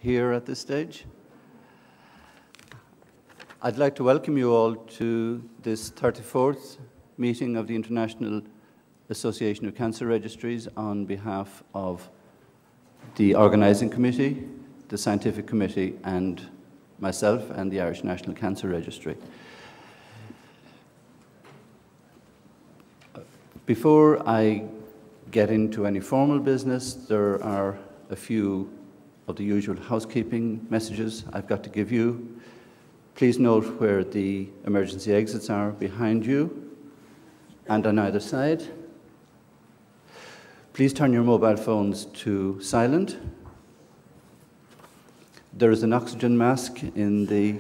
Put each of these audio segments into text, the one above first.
here at this stage. I'd like to welcome you all to this 34th meeting of the International Association of Cancer Registries on behalf of the Organising Committee, the Scientific Committee, and myself and the Irish National Cancer Registry. Before I get into any formal business, there are a few of the usual housekeeping messages I've got to give you. Please note where the emergency exits are behind you and on either side. Please turn your mobile phones to silent. There is an oxygen mask in the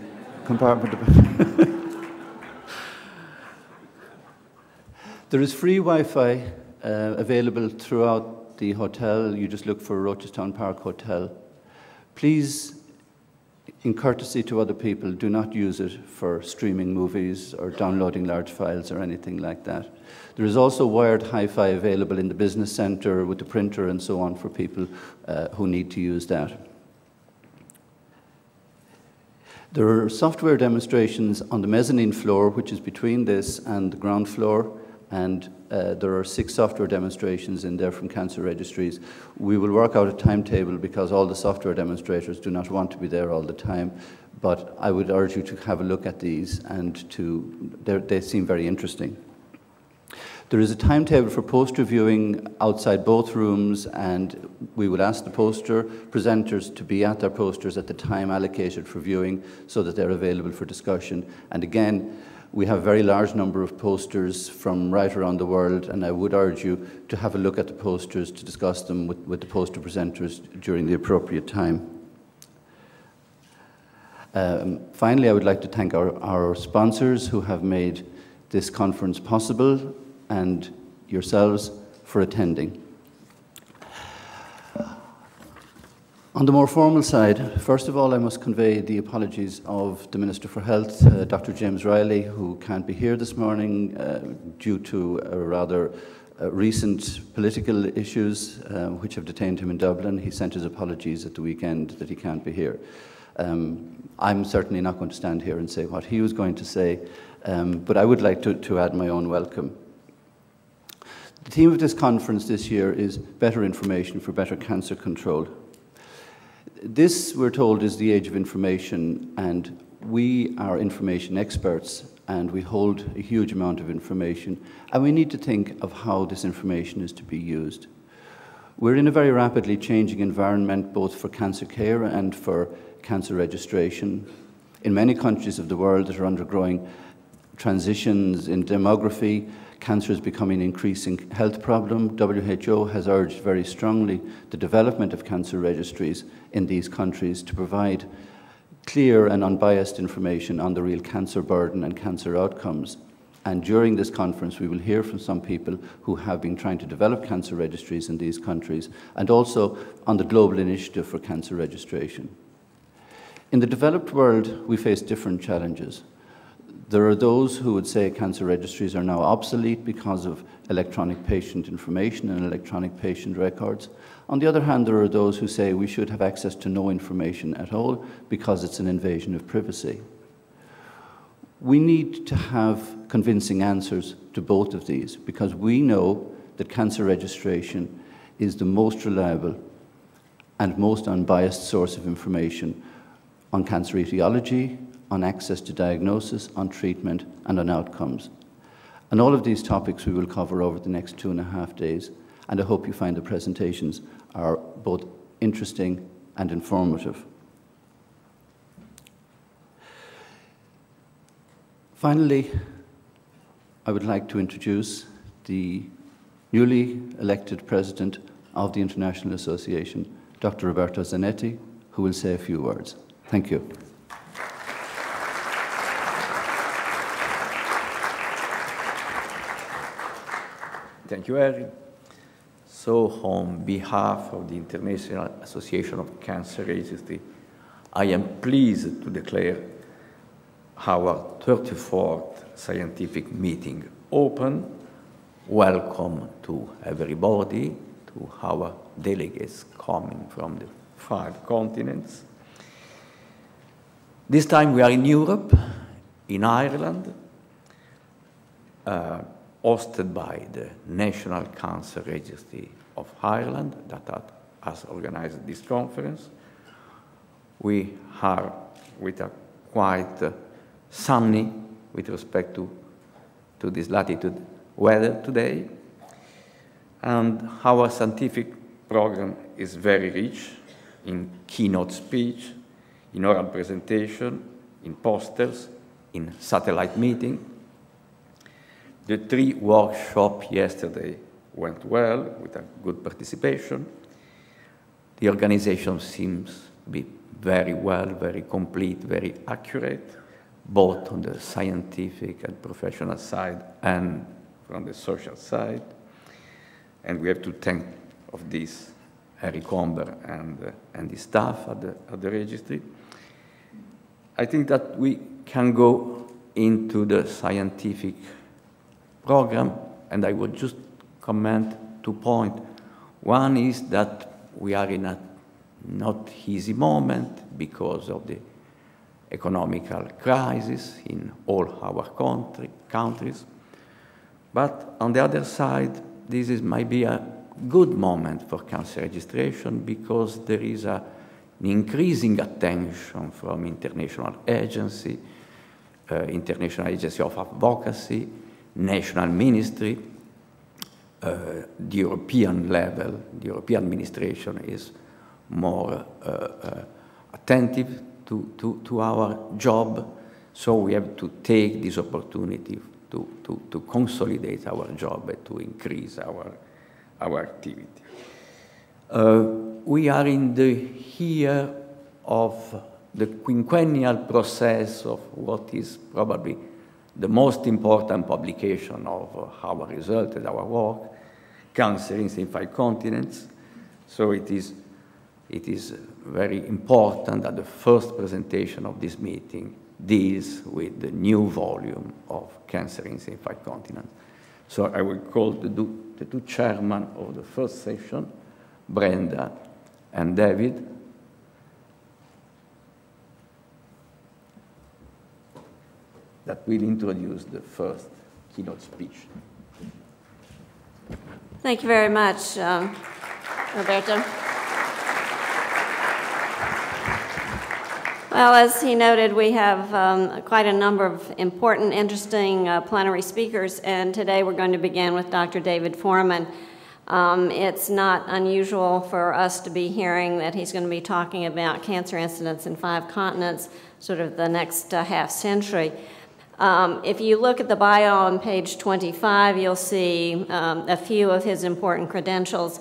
compartment. There is free Wi-Fi available throughout the hotel. You just look for Rochestown Park Hotel. Please, in courtesy to other people, do not use it for streaming movies or downloading large files or anything like that. There is also wired hi-fi available in the business centre with the printer and so on for people who need to use that. There are software demonstrations on the mezzanine floor, which is between this and the ground floor, and there are 6 software demonstrations in there from cancer registries. We will work out a timetable because all the software demonstrators do not want to be there all the time, but I would urge you to have a look at these, and they seem very interesting. There is a timetable for poster viewing outside both rooms, and we will ask the poster presenters to be at their posters at the time allocated for viewing so that they're available for discussion. And again, we have a very large number of posters from right around the world, and I would urge you to have a look at the posters to discuss them with the poster presenters during the appropriate time. Finally, I would like to thank our sponsors who have made this conference possible, and yourselves for attending. On the more formal side, first of all, I must convey the apologies of the Minister for Health, Dr. James Riley, who can't be here this morning due to rather recent political issues which have detained him in Dublin. He sent his apologies at the weekend that he can't be here. I'm certainly not going to stand here and say what he was going to say, but I would like to add my own welcome. The theme of this conference this year is Better Information for Better Cancer Control. This, we're told, is the age of information, and we are information experts, and we hold a huge amount of information, and we need to think of how this information is to be used. We're in a very rapidly changing environment, both for cancer care and for cancer registration. In many countries of the world that are undergoing transitions in demography, cancer is becoming an increasing health problem. WHO has urged very strongly the development of cancer registries in these countries to provide clear and unbiased information on the real cancer burden and cancer outcomes. And during this conference, we will hear from some people who have been trying to develop cancer registries in these countries, and also on the global initiative for cancer registration. In the developed world, we face different challenges. There are those who would say cancer registries are now obsolete because of electronic patient information and electronic patient records. On the other hand, there are those who say we should have access to no information at all because it's an invasion of privacy. We need to have convincing answers to both of these because we know that cancer registration is the most reliable and most unbiased source of information on cancer etiology, on access to diagnosis, on treatment, and on outcomes. And all of these topics we will cover over the next 2.5 days, and I hope you find the presentations are both interesting and informative. Finally, I would like to introduce the newly elected president of the International Association, Dr. Roberto Zanetti, who will say a few words. Thank you. Thank you, Harry. So, on behalf of the International Association of Cancer Registry, I am pleased to declare our 34th scientific meeting open. Welcome to everybody, to our delegates coming from the 5 continents. This time we are in Europe, in Ireland, hosted by the National Cancer Registry of Ireland that has organized this conference. We are with a quite sunny, with respect to this latitude, weather today. And our scientific program is very rich in keynote speech, in oral presentation, in posters, in satellite meeting. The 3 workshops yesterday went well, with a good participation. The organization seems to be very well, very complete, very accurate, both on the scientific and professional side and from the social side. And we have to thank of this Harry Comber and his staff at the registry. I think that we can go into the scientific program, and I would just comment 2 points. One is that we are in a not easy moment because of the economical crisis in all our countries. But on the other side, this might be a good moment for cancer registration because there is an increasing attention from international agency, International Agency of Advocacy, national ministry, the European level, the European administration is more attentive to our job, so we have to take this opportunity to consolidate our job and to increase our activity. We are in the year of the quinquennial process of what is probably the most important publication of our result and our work, Cancer in 5 Continents. So it is very important that the first presentation of this meeting deals with the new volume of Cancer in 5 Continents. So I will call the 2 chairmen of the first session, Brenda and David. That will introduce the first keynote speech. Thank you very much, Roberto. Well, as he noted, we have quite a number of important, interesting plenary speakers, and today we're going to begin with Dr. David Foreman. It's not unusual for us to be hearing that he's going to be talking about cancer incidence in 5 continents, sort of the next half century. If you look at the bio on page 25, you'll see a few of his important credentials,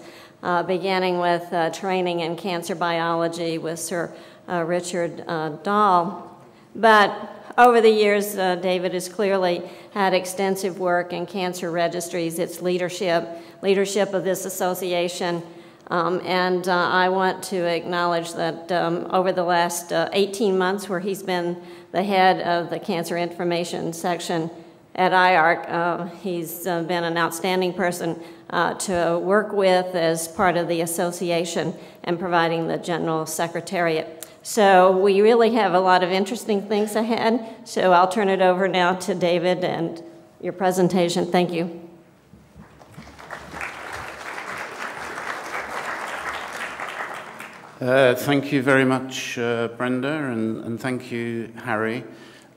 beginning with training in cancer biology with Sir Richard Dahl. But over the years, David has clearly had extensive work in cancer registries, its leadership of this association. And I want to acknowledge that over the last 18 months where he's been the head of the Cancer Information Section at IARC, he's been an outstanding person to work with as part of the association and providing the General Secretariat. So we really have a lot of interesting things ahead. So I'll turn it over now to David and your presentation. Thank you. Thank you very much, Brenda, and thank you, Harry.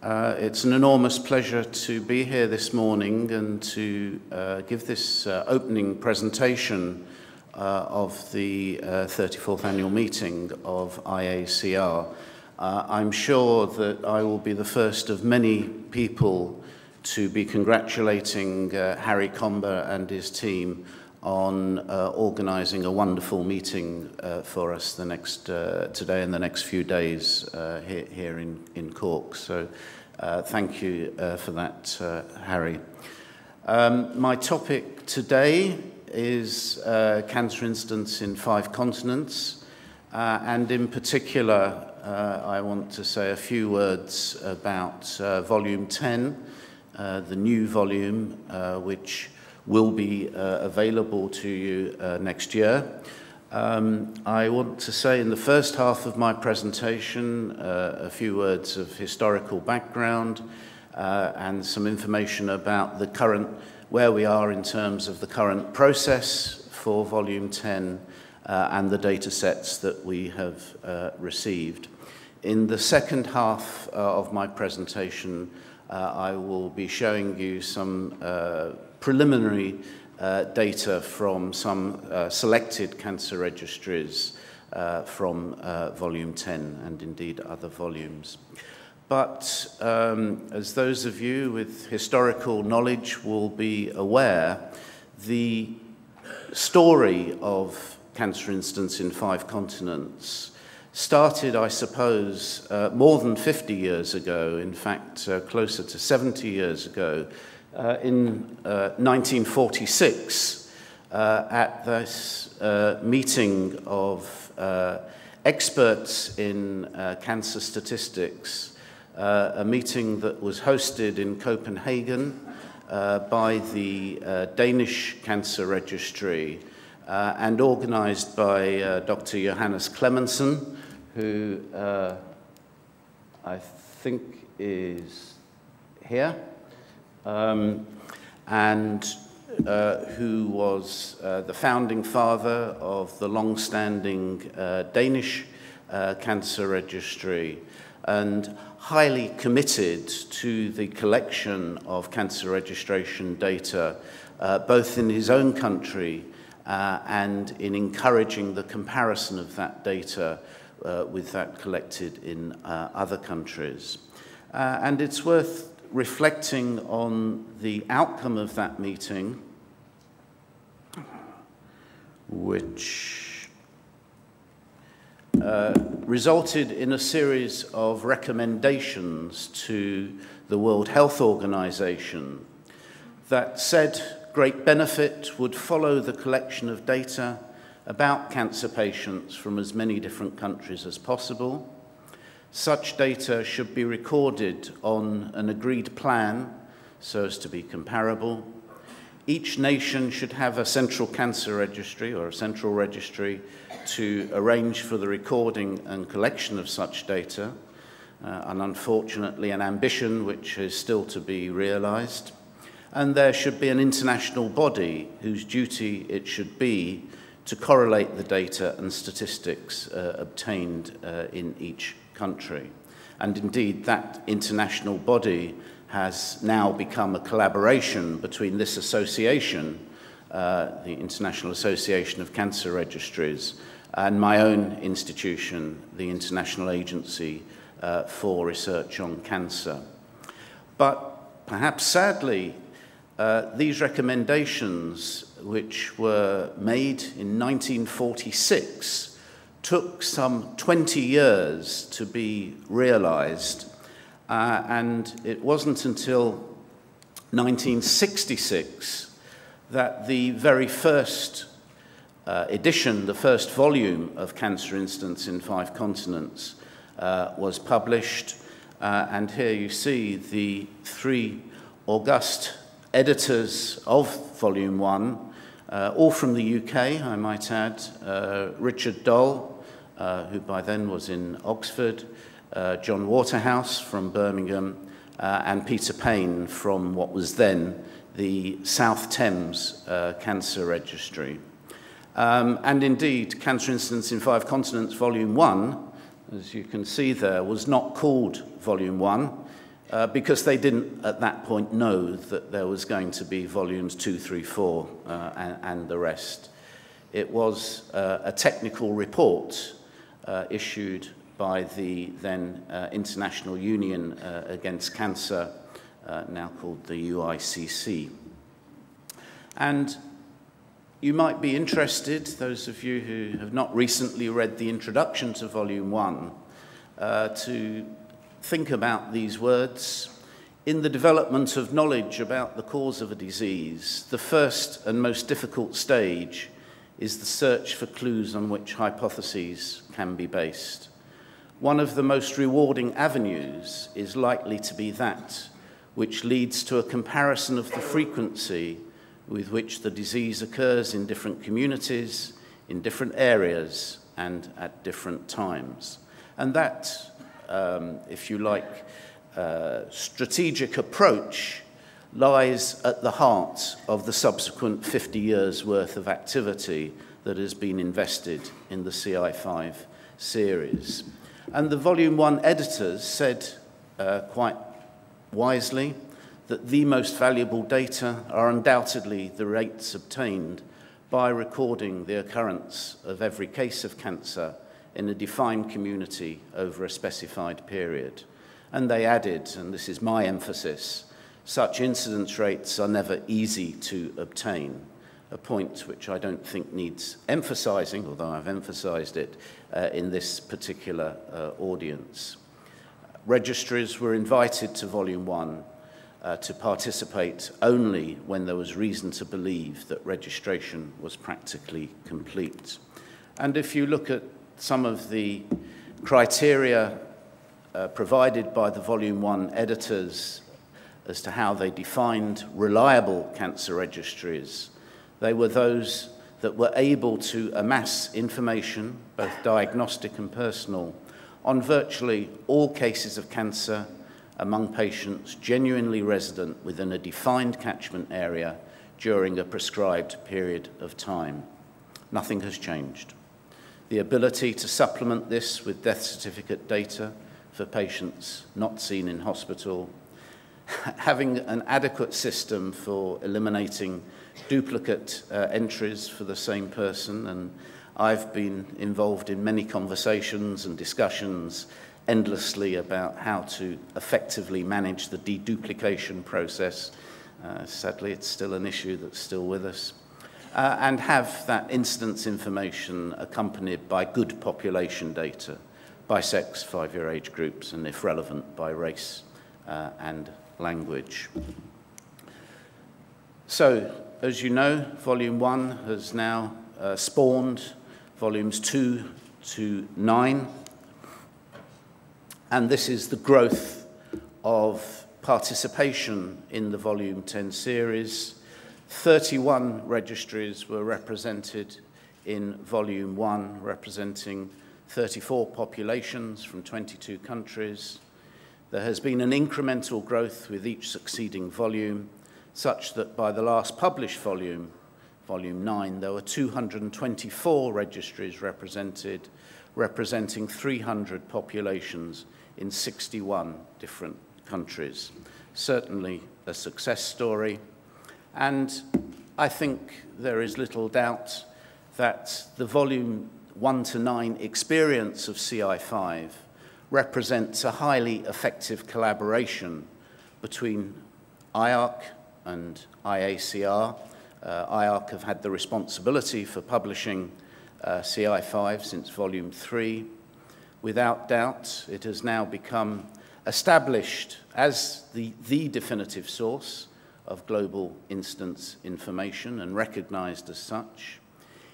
It's an enormous pleasure to be here this morning and to give this opening presentation of the 34th annual meeting of IACR. I'm sure that I will be the first of many people to be congratulating Harry Comber and his team on organising a wonderful meeting for us today and the next few days here in Cork. So thank you for that, Harry. My topic today is cancer incidence in 5 continents, and in particular I want to say a few words about Volume 10, the new volume which will be available to you next year. I want to say in the first half of my presentation a few words of historical background and some information about the current, where we are in terms of the current process for Volume 10 and the data sets that we have received. In the second half of my presentation, I will be showing you some preliminary data from some selected cancer registries from Volume 10 and indeed other volumes. But as those of you with historical knowledge will be aware, the story of cancer incidence in 5 continents started, I suppose, more than 50 years ago, in fact, closer to 70 years ago, in 1946, at this meeting of experts in cancer statistics, a meeting that was hosted in Copenhagen by the Danish Cancer Registry and organized by Dr. Johannes Clemmensen, who I think is here, and who was the founding father of the long-standing Danish Cancer Registry, and highly committed to the collection of cancer registration data, both in his own country and in encouraging the comparison of that data with that collected in other countries. And it's worth reflecting on the outcome of that meeting, which resulted in a series of recommendations to the World Health Organization that said great benefit would follow the collection of data about cancer patients from as many different countries as possible. Such data should be recorded on an agreed plan so as to be comparable. Each nation should have a central cancer registry or a central registry to arrange for the recording and collection of such data, and unfortunately an ambition which is still to be realized. And there should be an international body whose duty it should be to correlate the data and statistics obtained in each country. And indeed, that international body has now become a collaboration between this association, the International Association of Cancer Registries, and my own institution, the International Agency for Research on Cancer. But perhaps sadly, these recommendations, which were made in 1946, took some 20 years to be realized, and it wasn't until 1966 that the very first edition, the first volume of Cancer Incidence in 5 Continents was published, and here you see the 3 august editors of Volume 1, all from the UK, I might add, Richard Doll, who by then was in Oxford, John Waterhouse from Birmingham, and Peter Payne from what was then the South Thames Cancer Registry. And indeed, Cancer Incidence in 5 Continents, Volume 1, as you can see there, was not called Volume 1 because they didn't at that point know that there was going to be Volumes 2, 3, 4 and the rest. It was a technical report issued by the then International Union Against Cancer, now called the UICC. And you might be interested, those of you who have not recently read the introduction to Volume 1, to think about these words. In the development of knowledge about the cause of a disease, the first and most difficult stage is the search for clues on which hypotheses can be based. One of the most rewarding avenues is likely to be that which leads to a comparison of the frequency with which the disease occurs in different communities, in different areas and at different times. And that, if you like, strategic approach lies at the heart of the subsequent 50 years' worth of activity that has been invested in the CI5 series. And the Volume 1 editors said quite wisely that the most valuable data are undoubtedly the rates obtained by recording the occurrence of every case of cancer in a defined community over a specified period. And they added, and this is my emphasis, such incidence rates are never easy to obtain, a point which I don't think needs emphasizing, although I've emphasized it in this particular audience. Registries were invited to Volume 1 to participate only when there was reason to believe that registration was practically complete. And if you look at some of the criteria provided by the Volume 1 editors as to how they defined reliable cancer registries, they were those that were able to amass information, both diagnostic and personal, on virtually all cases of cancer among patients genuinely resident within a defined catchment area during a prescribed period of time. Nothing has changed. The ability to supplement this with death certificate data for patients not seen in hospital, having an adequate system for eliminating duplicate entries for the same person, and I've been involved in many conversations and discussions endlessly about how to effectively manage the deduplication process. Sadly, it's still an issue that's still with us. And have that incidence information accompanied by good population data, by sex, 5-year age groups, and if relevant, by race and language. So, as you know, Volume 1 has now spawned Volumes 2 to 9, and this is the growth of participation in the Volume 10 series. 31 registries were represented in Volume 1, representing 34 populations from 22 countries. There has been an incremental growth with each succeeding volume, such that by the last published volume, Volume 9, there were 224 registries represented, representing 300 populations in 61 different countries. Certainly a success story. And I think there is little doubt that the Volume 1 to 9 experience of CI5 represents a highly effective collaboration between IARC and IACR. IARC have had the responsibility for publishing CI5 since Volume 3. Without doubt, it has now become established as the definitive source of global incidence information and recognized as such.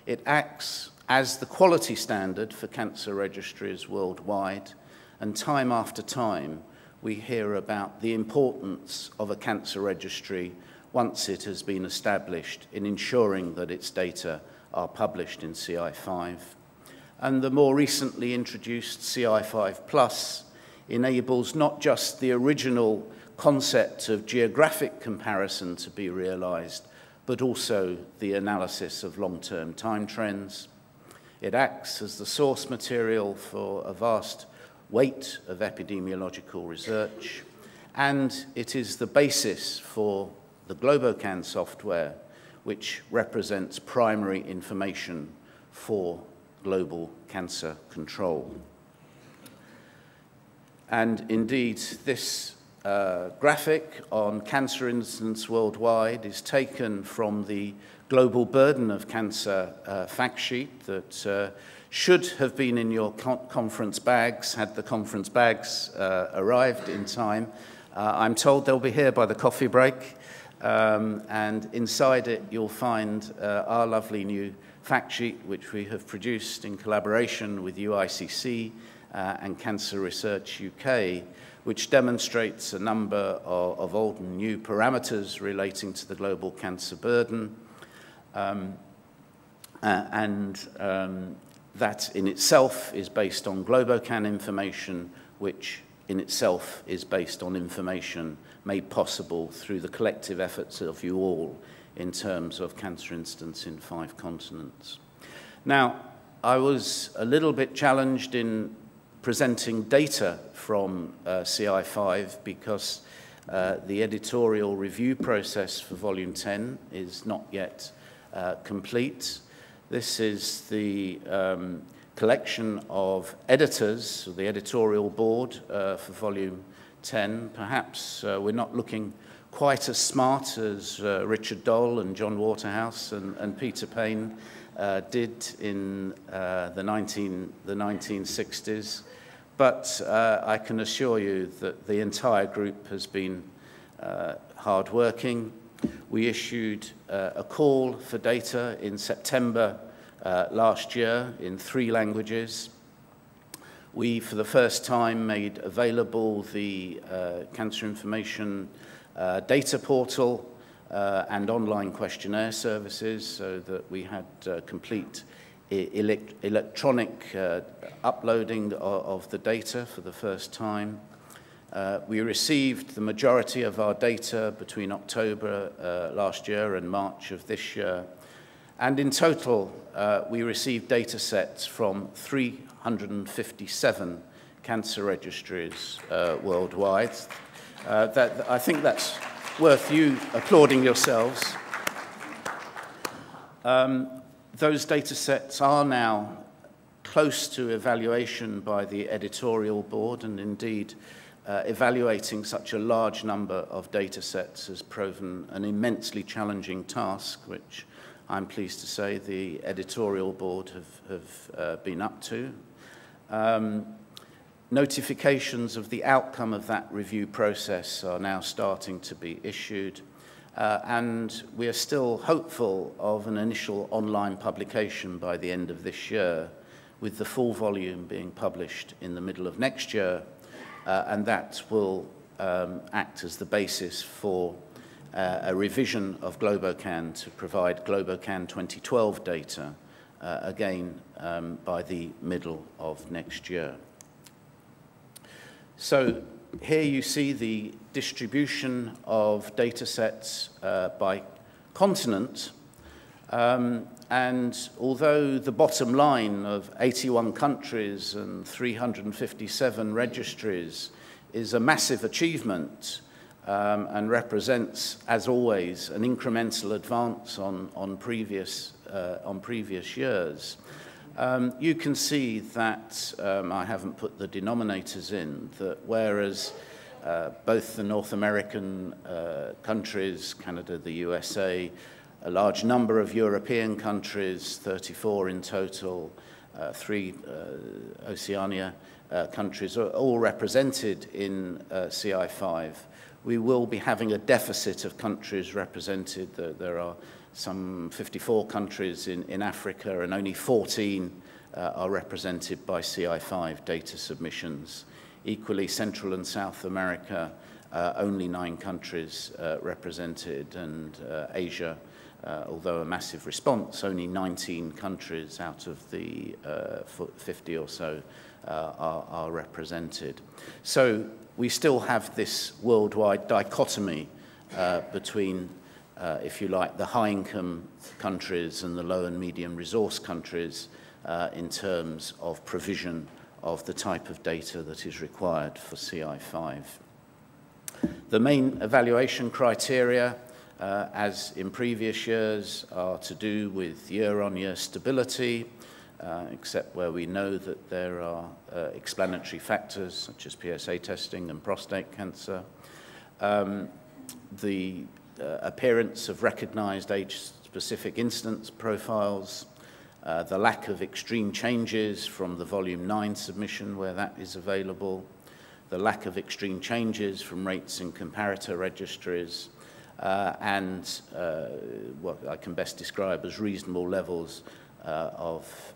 It acts as the quality standard for cancer registries worldwide, and time after time we hear about the importance of a cancer registry once it has been established in ensuring that its data are published in CI5. And the more recently introduced CI5 Plus enables not just the original concept of geographic comparison to be realized, but also the analysis of long-term time trends. It acts as the source material for a vast weight of epidemiological research, and it is the basis for the Globocan software, which represents primary information for global cancer control. And indeed, this graphic on cancer incidence worldwide is taken from the Global Burden of Cancer fact sheet that should have been in your conference bags had the conference bags arrived in time. I'm told they'll be here by the coffee break, and inside it you'll find our lovely new fact sheet, which we have produced in collaboration with UICC and Cancer Research UK, which demonstrates a number of old and new parameters relating to the global cancer burden. that in itself is based on Globocan information, which in itself is based on information made possible through the collective efforts of you all in terms of cancer incidence in 5 continents. Now, I was a little bit challenged in presenting data from CI5 because the editorial review process for Volume 10 is not yet complete. This is the collection of editors, the editorial board for Volume 10. Perhaps we're not looking quite as smart as Richard Doll and John Waterhouse and Peter Payne did in the 1960s. But I can assure you that the entire group has been hard-working. We issued a call for data in September last year in 3 languages. We, for the first time, made available the Cancer Information data portal and online questionnaire services so that we had complete electronic uploading of the data for the first time. We received the majority of our data between October last year and March of this year. And in total, we received data sets from 357 cancer registries worldwide. I think that's worth you applauding yourselves. Those data sets are now close to evaluation by the editorial board, and indeed evaluating such a large number of data sets has proven an immensely challenging task, which I'm pleased to say the editorial board have been up to. Notifications of the outcome of that review process are now starting to be issued, and we are still hopeful of an initial online publication by the end of this year, with the full volume being published in the middle of next year, and that will act as the basis for a revision of Globocan to provide Globocan 2012 data, again by the middle of next year. So here you see the distribution of data sets by continent, and although the bottom line of 81 countries and 357 registries is a massive achievement and represents, as always, an incremental advance on previous years, you can see that I haven't put the denominators in, that whereas both the North American countries, Canada, the USA, a large number of European countries, 34 in total, 3 Oceania countries, are all represented in CI5. We will be having a deficit of countries represented. There are some 54 countries in Africa, and only 14 are represented by CI5 data submissions. Equally, Central and South America, only 9 countries represented, and Asia, although a massive response, only 19 countries out of the 50 or so are represented. So we still have this worldwide dichotomy between if you like, the high-income countries and the low and medium resource countries in terms of provision of the type of data that is required for CI5. The main evaluation criteria, as in previous years, are to do with year-on-year stability, except where we know that there are explanatory factors such as PSA testing and prostate cancer. The appearance of recognized age-specific incidence profiles, the lack of extreme changes from the Volume 9 submission where that is available, the lack of extreme changes from rates in comparator registries, and what I can best describe as reasonable levels of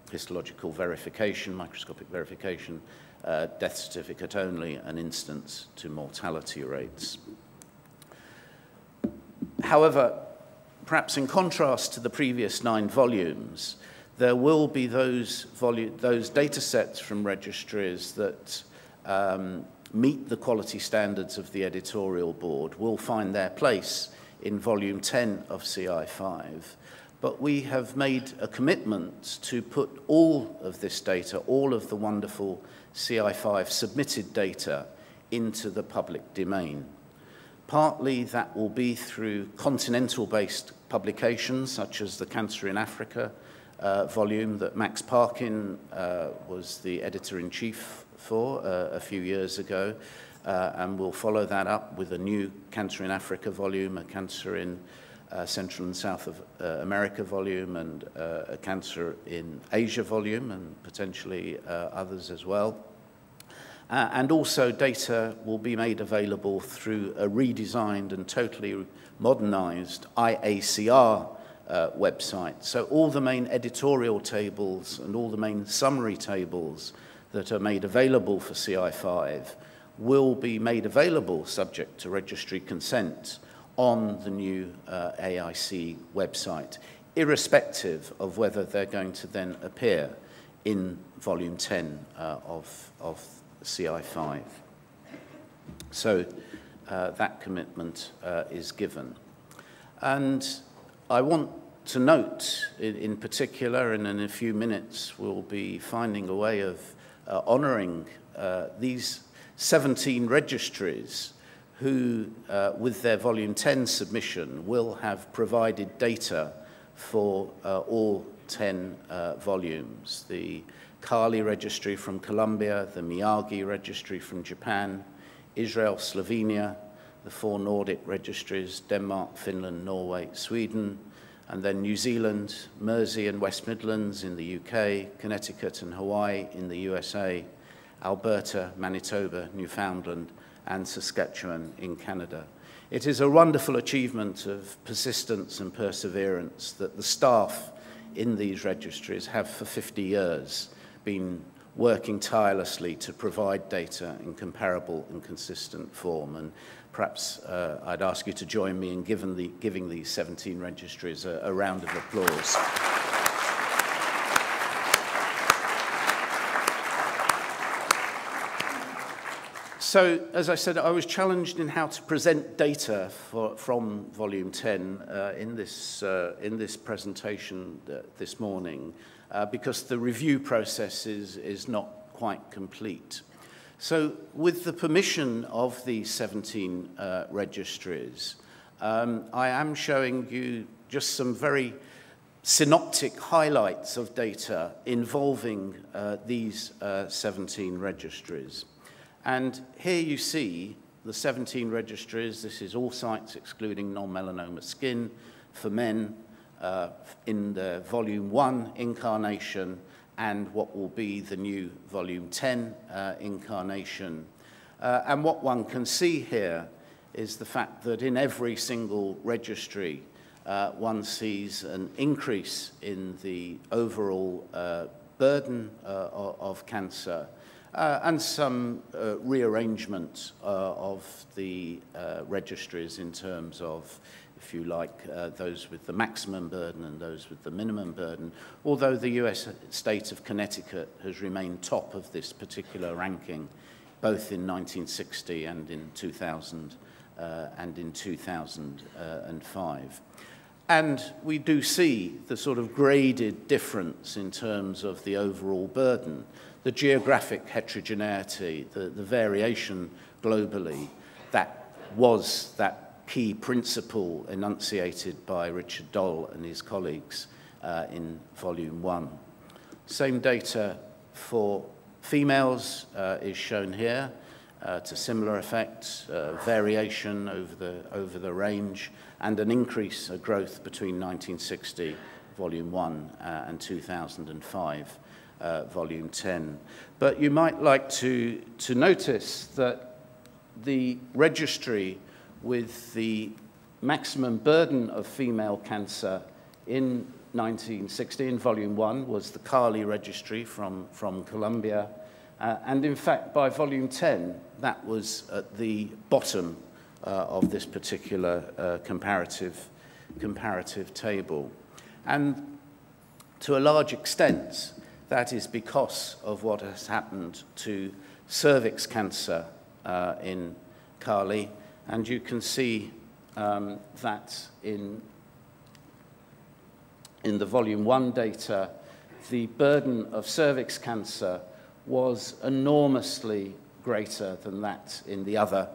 histological verification, microscopic verification, death certificate only, and incidence to mortality rates. However, perhaps in contrast to the previous 9 volumes, there will be those data sets from registries that meet the quality standards of the editorial board will find their place in volume 10 of CI5. But we have made a commitment to put all of this data, all of the wonderful CI5 submitted data, into the public domain. Partly that will be through continental-based publications, such as the Cancer in Africa volume that Max Parkin was the editor-in-chief for a few years ago, and we'll follow that up with a new Cancer in Africa volume, a Cancer in Central and South of America volume, and a Cancer in Asia volume, and potentially others as well. And also data will be made available through a redesigned and totally modernized IACR website. So all the main editorial tables and all the main summary tables that are made available for CI5 will be made available, subject to registry consent, on the new AIC website, irrespective of whether they're going to then appear in volume 10 of CI5. So that commitment is given. And I want to note in particular, and in a few minutes we'll be finding a way of honouring these 17 registries who, with their volume 10 submission, will have provided data for all 10 volumes. The Kali registry from Colombia, the Miyagi registry from Japan, Israel, Slovenia, the 4 Nordic registries, Denmark, Finland, Norway, Sweden, and then New Zealand, Mersey and West Midlands in the UK, Connecticut and Hawaii in the USA, Alberta, Manitoba, Newfoundland, and Saskatchewan in Canada. It is a wonderful achievement of persistence and perseverance that the staff in these registries have for 50 years been working tirelessly to provide data in comparable and consistent form. And perhaps I'd ask you to join me in giving these 17 registries a round of applause. So, as I said, I was challenged in how to present data from Volume 10 in this presentation this morning, because the review process is not quite complete. So, with the permission of the 17 registries, I am showing you just some very synoptic highlights of data involving these 17 registries. And here you see the 17 registries. This is all sites excluding non-melanoma skin for men in the Volume 1 incarnation and what will be the new Volume 10 incarnation. And what one can see here is the fact that in every single registry, one sees an increase in the overall burden of cancer, and some rearrangement of the registries in terms of, if you like, those with the maximum burden and those with the minimum burden, although the US state of Connecticut has remained top of this particular ranking, both in 1960 and in 2000 and in 2005. And we do see the sort of graded difference in terms of the overall burden, the geographic heterogeneity, the variation globally. That was that key principle enunciated by Richard Doll and his colleagues in Volume 1. Same data for females is shown here to similar effects, variation over the range, and an increase, a growth between 1960, Volume 1, and 2005, Volume 10. But you might like to notice that the registry with the maximum burden of female cancer in 1960 in Volume 1 was the Kali registry from Colombia. And in fact, by Volume 10, that was at the bottom of this particular comparative comparative table. And to a large extent, that is because of what has happened to cervix cancer in Cali. And you can see that in the volume 1 data, the burden of cervix cancer was enormously greater than that in the other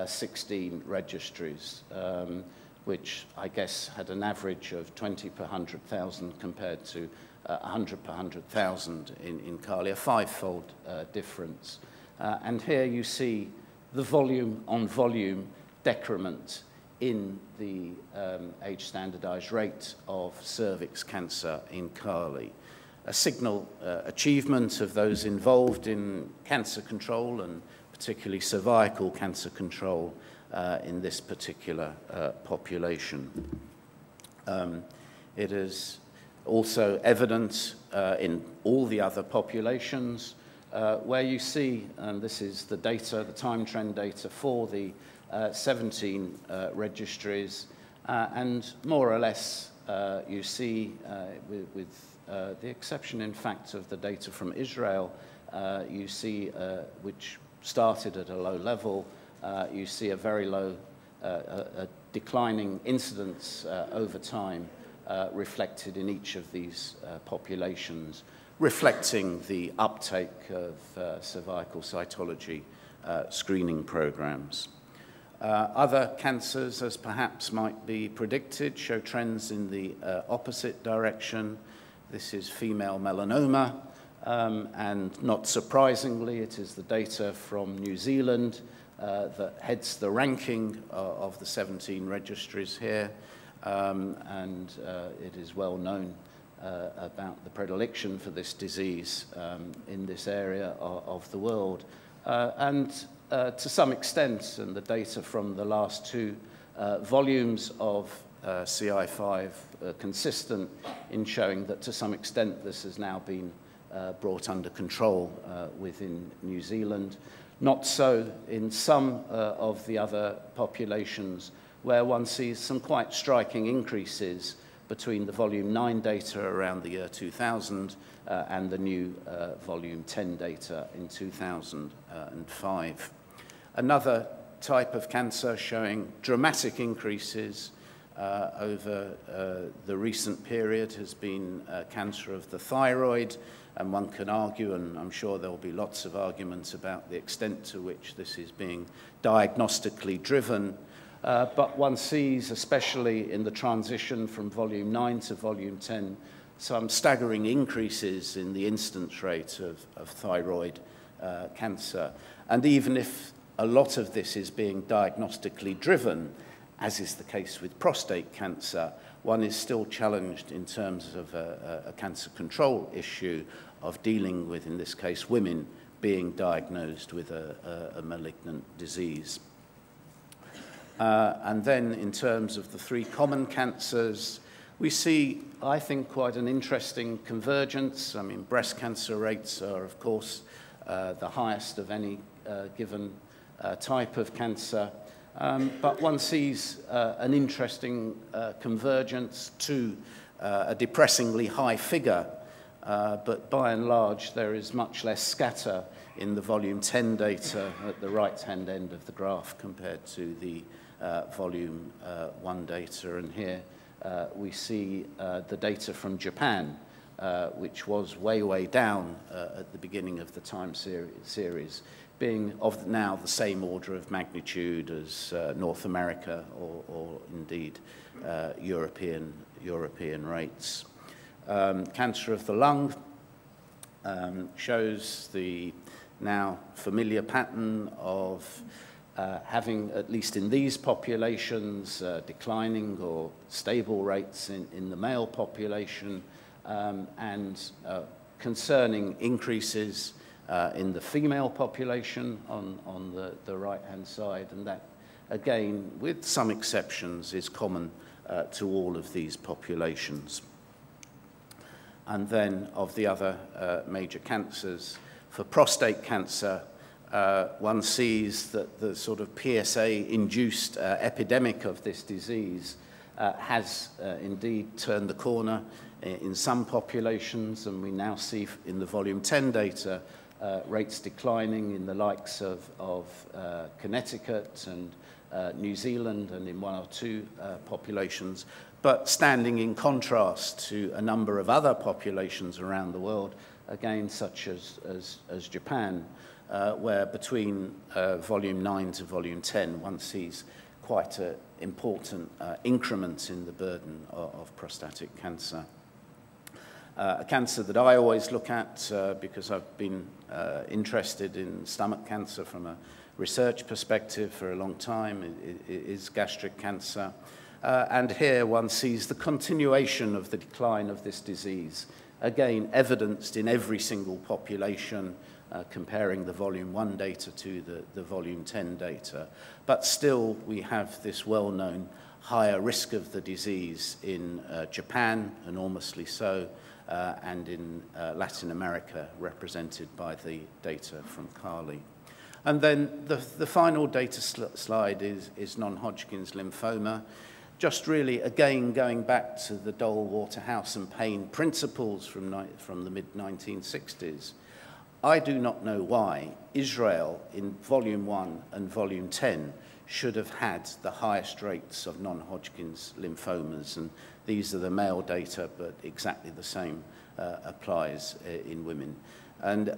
16 registries, which I guess had an average of 20 per 100,000 compared to 100 per 100,000 in Cali, a five-fold difference. And here you see the volume on volume decrement in the age-standardized rate of cervix cancer in Cali. A signal achievement of those involved in cancer control, and particularly cervical cancer control in this particular population. It is also evident in all the other populations where you see, and this is the data, the time trend data for the 17 registries, and more or less you see with the exception, in fact, of the data from Israel, you see, which started at a low level, you see a very low, a declining incidence over time reflected in each of these populations, reflecting the uptake of cervical cytology screening programs. Other cancers, as perhaps might be predicted, show trends in the opposite direction. This is female melanoma, and not surprisingly, it is the data from New Zealand that heads the ranking of the 17 registries here, and it is well known about the predilection for this disease in this area of the world. And to some extent, and the data from the last two volumes of CI5 consistent in showing that to some extent this has now been brought under control within New Zealand. Not so in some of the other populations where one sees some quite striking increases between the volume 9 data around the year 2000 and the new volume 10 data in 2005. Another type of cancer showing dramatic increases over the recent period has been cancer of the thyroid, and one can argue, and I'm sure there will be lots of arguments about the extent to which this is being diagnostically driven, but one sees, especially in the transition from volume 9 to volume 10, some staggering increases in the incidence rate of thyroid cancer. And even if a lot of this is being diagnostically driven, as is the case with prostate cancer, one is still challenged in terms of a cancer control issue of dealing with, in this case, women being diagnosed with a malignant disease. And then in terms of the three common cancers, we see, I think, quite an interesting convergence. I mean, breast cancer rates are, of course, the highest of any given type of cancer. But one sees an interesting convergence to a depressingly high figure, but by and large there is much less scatter in the volume 10 data at the right-hand end of the graph compared to the volume 1 data. And here we see the data from Japan, which was way down at the beginning of the time series, being of now the same order of magnitude as North America or indeed European rates. Cancer of the lung shows the now familiar pattern of having, at least in these populations, declining or stable rates in the male population, and concerning increases in the female population on the right-hand side, and that, again, with some exceptions, is common to all of these populations. And then of the other major cancers, for prostate cancer, one sees that the sort of PSA-induced epidemic of this disease has indeed turned the corner in some populations, and we now see in the volume 10 data rates declining in the likes of Connecticut and New Zealand and in one or two populations, but standing in contrast to a number of other populations around the world, again, such as Japan, where between volume 9 to volume 10, one sees quite an important increment in the burden of prostatic cancer. A cancer that I always look at because I've been interested in stomach cancer from a research perspective for a long time is gastric cancer. And here one sees the continuation of the decline of this disease, again evidenced in every single population, comparing the volume 1 data to the volume 10 data. But still we have this well-known higher risk of the disease in Japan, enormously so, and in Latin America, represented by the data from Carly. And then the final data slide is non-Hodgkin's lymphoma. Just really, again, going back to the Dole, Waterhouse and Payne principles from the mid-1960s. I do not know why Israel in volume 1 and volume 10 should have had the highest rates of non-Hodgkin's lymphomas, and these are the male data, but exactly the same applies in women. And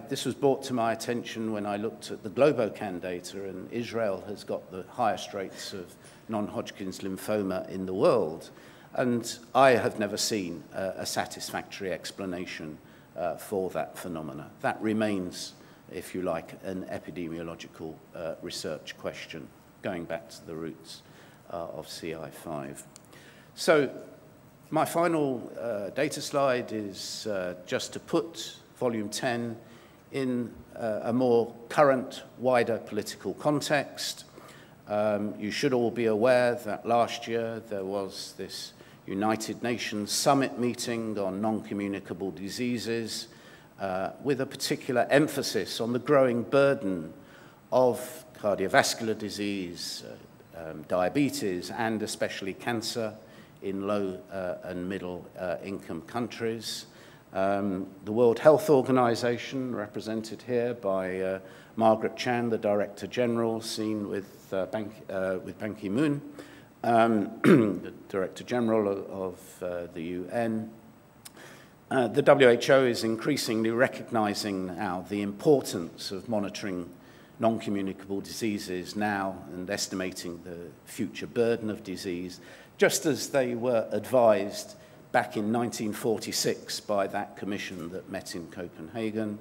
this was brought to my attention when I looked at the Globocan data, and Israel has got the highest rates of non-Hodgkin's lymphoma in the world. And I have never seen a satisfactory explanation for that phenomena. That remains, if you like, an epidemiological research question, going back to the roots of CI5. So my final data slide is just to put volume 10 in a more current, wider political context. You should all be aware that last year there was this United Nations summit meeting on non-communicable diseases with a particular emphasis on the growing burden of cardiovascular disease, diabetes, and especially cancer in low and middle income countries. The World Health Organization, represented here by Margaret Chan, the Director General, seen with Ban Ki-moon, the Director General of the UN. The WHO is increasingly recognizing now the importance of monitoring non-communicable diseases now and estimating the future burden of disease, just as they were advised back in 1946 by that commission that met in Copenhagen.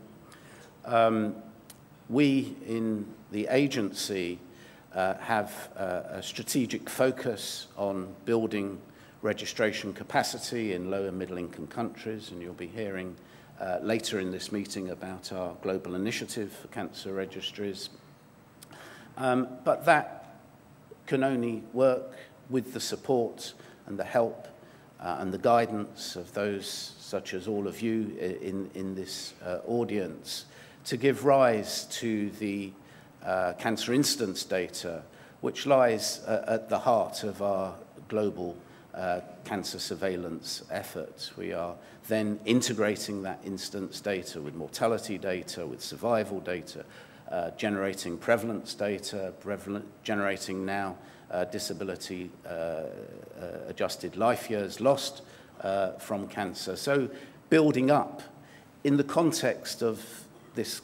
We in the agency have a strategic focus on building registration capacity in low and middle income countries, and you'll be hearing later in this meeting about our global initiative for cancer registries. But that can only work with the support and the help and the guidance of those such as all of you in this audience to give rise to the cancer incidence data, which lies at the heart of our global cancer surveillance efforts. We are then integrating that incidence data with mortality data, with survival data, generating prevalence data, generating now disability adjusted life years lost from cancer. So building up in the context of this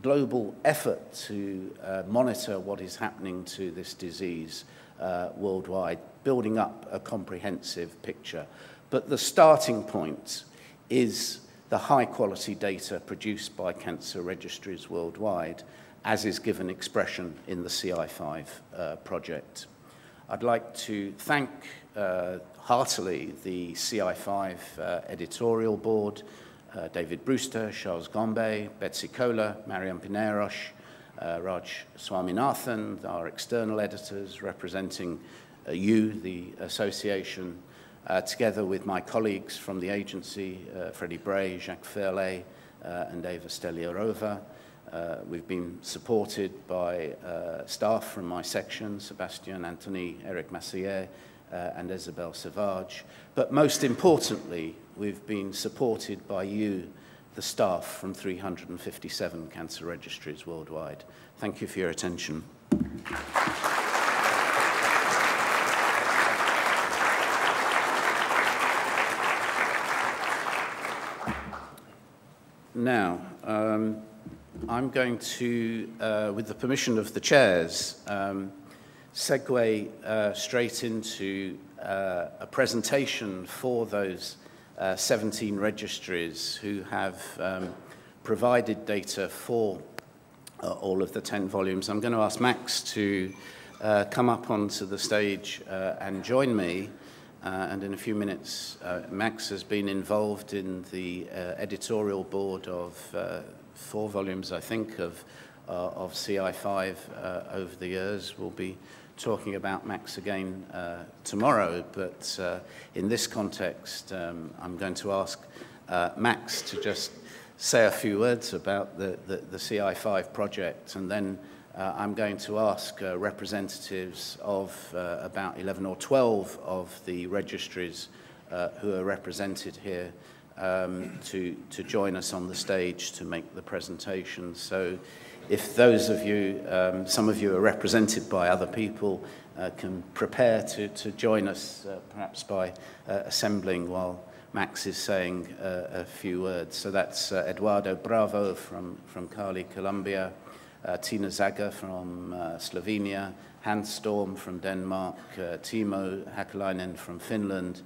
global effort to monitor what is happening to this disease worldwide, building up a comprehensive picture. But the starting point is the high-quality data produced by cancer registries worldwide, as is given expression in the CI5 project. I'd like to thank heartily the CI5 editorial board, David Brewster, Charles Gombe, Betsy Kohler, Mariam Pineiros, Raj Swaminathan, our external editors representing you, the association, together with my colleagues from the agency, Freddie Bray, Jacques Ferlet, and Eva Steliarova. We've been supported by staff from my section, Sebastian, Anthony, Eric Massier, and Isabel Savage. But most importantly, we've been supported by you, the staff from 357 cancer registries worldwide. Thank you for your attention. Now, I'm going to, with the permission of the chairs, segue straight into a presentation for those 17 registries who have provided data for all of the 10 volumes. I'm going to ask Max to come up onto the stage and join me. And in a few minutes, Max has been involved in the editorial board of 4 volumes, I think, of CI5 over the years. We'll be talking about Max again tomorrow, but in this context, I'm going to ask Max to just say a few words about the CI5 project, and then I'm going to ask representatives of about 11 or 12 of the registries who are represented here to join us on the stage to make the presentation. So if those of you, some of you are represented by other people, can prepare to join us perhaps by assembling while Max is saying a few words. So that's Eduardo Bravo from Cali, Colombia, Tina Zaga from Slovenia, Hans Storm from Denmark, Timo Häkkläinen from Finland,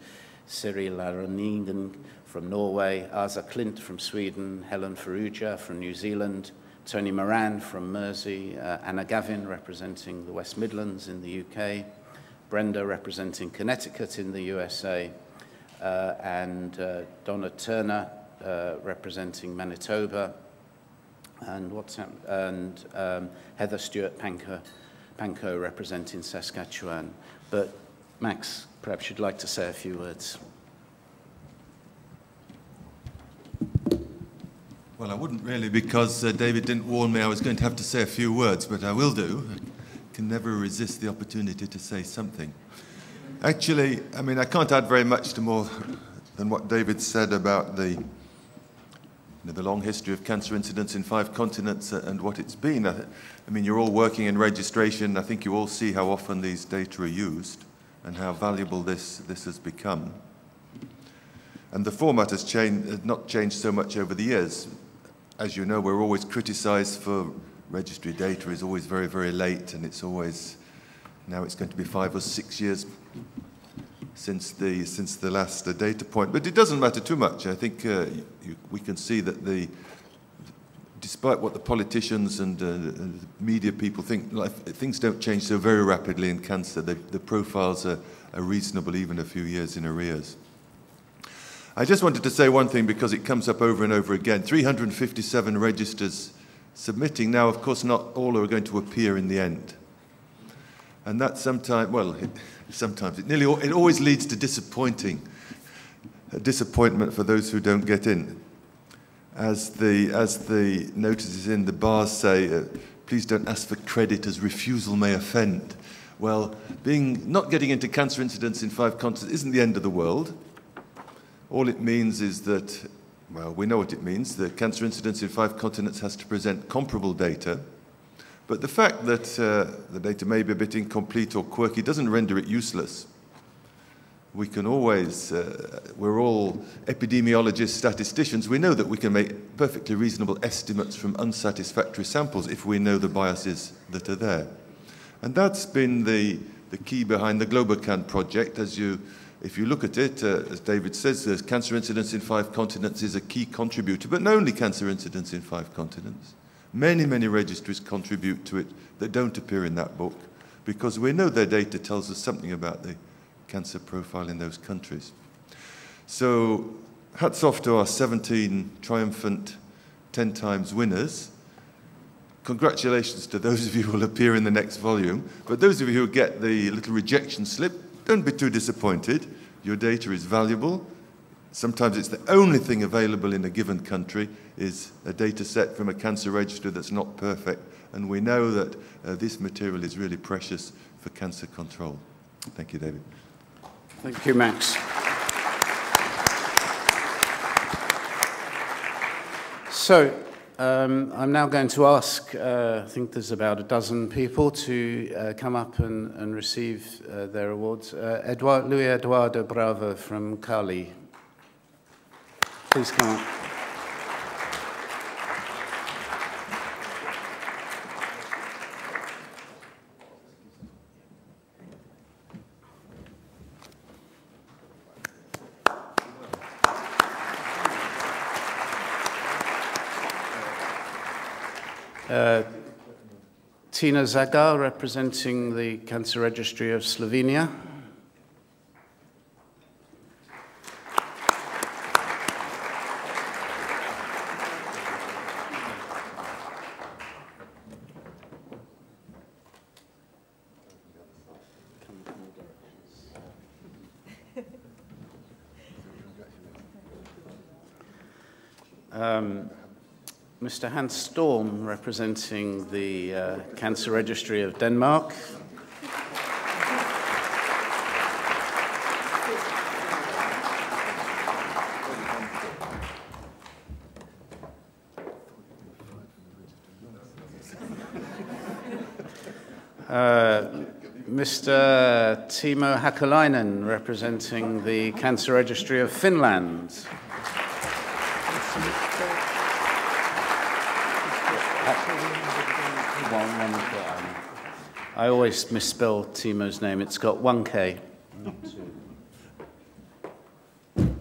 Cyril Laroningen from Norway, Asa Klint from Sweden, Helen Ferrugia from New Zealand, Tony Moran from Mersey, Anna Gavin representing the West Midlands in the UK, Brenda representing Connecticut in the USA, and Donna Turner representing Manitoba, and Heather Stewart Panko representing Saskatchewan. But Max, perhaps you'd like to say a few words. Well, I wouldn't really, because David didn't warn me I was going to have to say a few words, but I will do. I can never resist the opportunity to say something. Actually, I mean, I can't add very much to more than what David said about the long history of cancer incidence in 5 continents and what it's been. I mean, you're all working in registration. I think you all see how often these data are used and how valuable this has become. And the format has not changed so much over the years. As you know, we're always criticized for registry data is always very, very late, and it's always, now it's going to be 5 or 6 years since the last data point. But it doesn't matter too much. I think we can see that despite what the politicians and media people think, things don't change so very rapidly in cancer. The profiles are reasonable, even a few years in arrears. I just wanted to say one thing because it comes up over and over again. 357 registers submitting. Now, of course, not all are going to appear in the end. And that sometimes, well, it always leads to disappointment for those who don't get in. As the notices in the bars say, please don't ask for credit as refusal may offend. Well, not getting into cancer incidence in 5 continents isn't the end of the world. All it means is that, well, we know what it means. The cancer incidence in 5 continents has to present comparable data. But the fact that the data may be a bit incomplete or quirky doesn't render it useless. We can always, we're all epidemiologists, statisticians. We know that we can make perfectly reasonable estimates from unsatisfactory samples if we know the biases that are there. And that's been the key behind the GloboCan project. If you look at it, as David says, the cancer incidence in 5 continents is a key contributor, but not only cancer incidence in 5 continents. Many, many registries contribute to it that don't appear in that book because we know their data tells us something about the cancer profile in those countries. So hats off to our 17 triumphant 10 times winners. Congratulations to those of you who will appear in the next volume. But those of you who get the little rejection slip, don't be too disappointed. Your data is valuable. Sometimes it's the only thing available in a given country is a data set from a cancer register that's not perfect. And we know that this material is really precious for cancer control. Thank you, David. Thank you, Max. So, I'm now going to ask, I think there's about a dozen people to come up and receive their awards. Luis Eduardo Bravo from Cali. Please come up. Tina Zagar, representing the Cancer Registry of Slovenia. Mr. Hans Storm, representing the Cancer Registry of Denmark. Mr. Timo Hakalainen, representing the Cancer Registry of Finland. I always misspell Timo's name. It's got one K, not two. You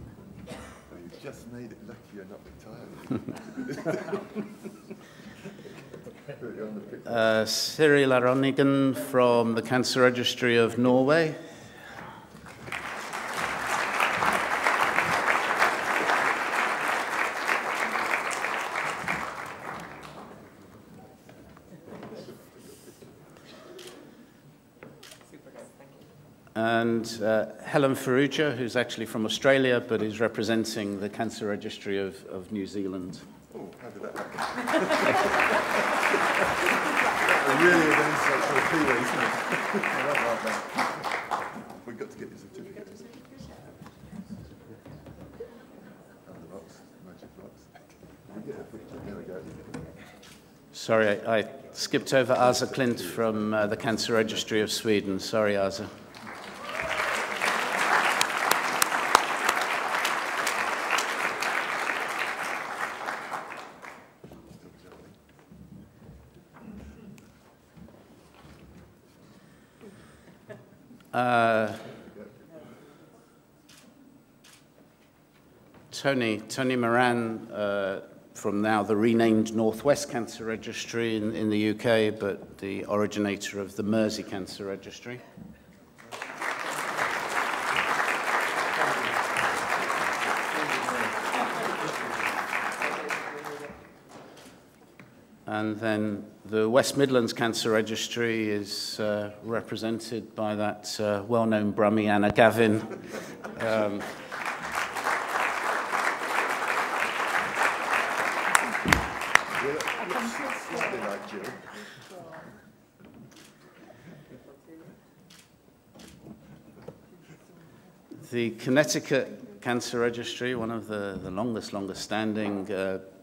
just made it lucky you're not retired. Cyril Aronigan from the Cancer Registry of Norway. And Helen Ferrugia, who's actually from Australia, but is representing the Cancer Registry of New Zealand. Oh, how did that happen? It really is an insult for a Kiwi, isn't it? I don't like that. We've got to get your certificate. And the box, magic box. We get a picture, there we go. Sorry, I skipped over Asa Klint from the Cancer Registry of Sweden. Sorry, Asa. Tony Moran from now the renamed Northwest Cancer Registry in the UK, but the originator of the Mersey Cancer Registry. And then the West Midlands Cancer Registry is represented by that well-known Brummie Anna Gavin. The Connecticut Cancer Registry, one of the longest standing,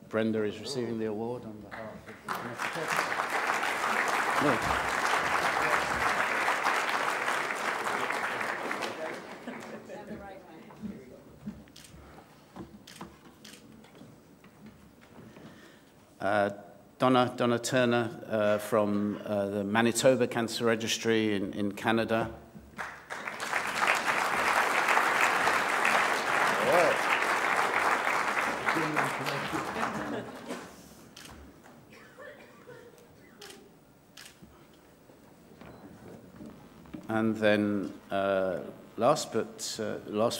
Brenda is receiving the award on behalf of Connecticut. Donna Turner from the Manitoba Cancer Registry in Canada. And then last for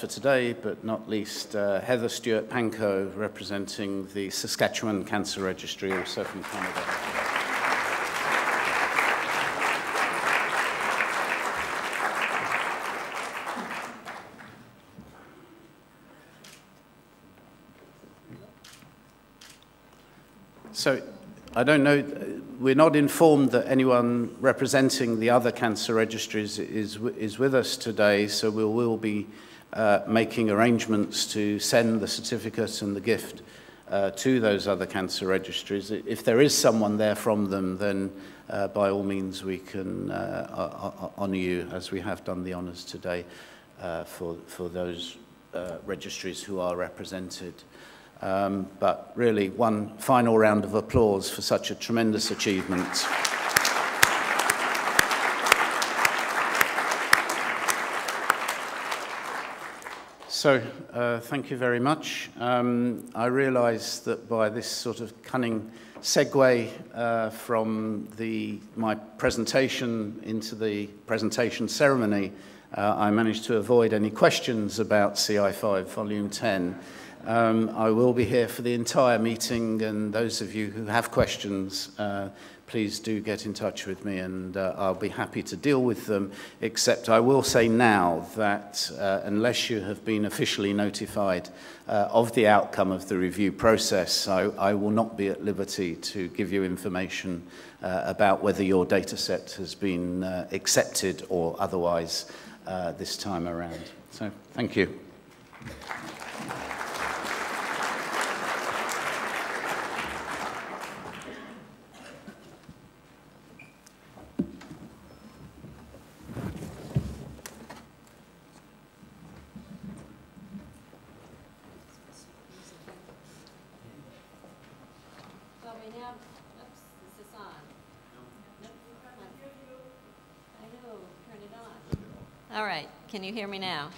today, but not least, Heather Stewart-Pankow, representing the Saskatchewan Cancer Registry, also from Canada. So, I don't know, we're not informed that anyone representing the other cancer registries is with us today, so we will be making arrangements to send the certificate and the gift to those other cancer registries. If there is someone there from them, then by all means we can honour you, as we have done the honours today for those registries who are represented. But really, one final round of applause for such a tremendous achievement. So, thank you very much. I realise that by this sort of cunning segue from my presentation into the presentation ceremony, I managed to avoid any questions about CI5 Volume 10. I will be here for the entire meeting, and those of you who have questions, please do get in touch with me, and I'll be happy to deal with them, except I will say now that unless you have been officially notified of the outcome of the review process, I will not be at liberty to give you information about whether your data set has been accepted or otherwise this time around. So, thank you. All right, can you hear me now?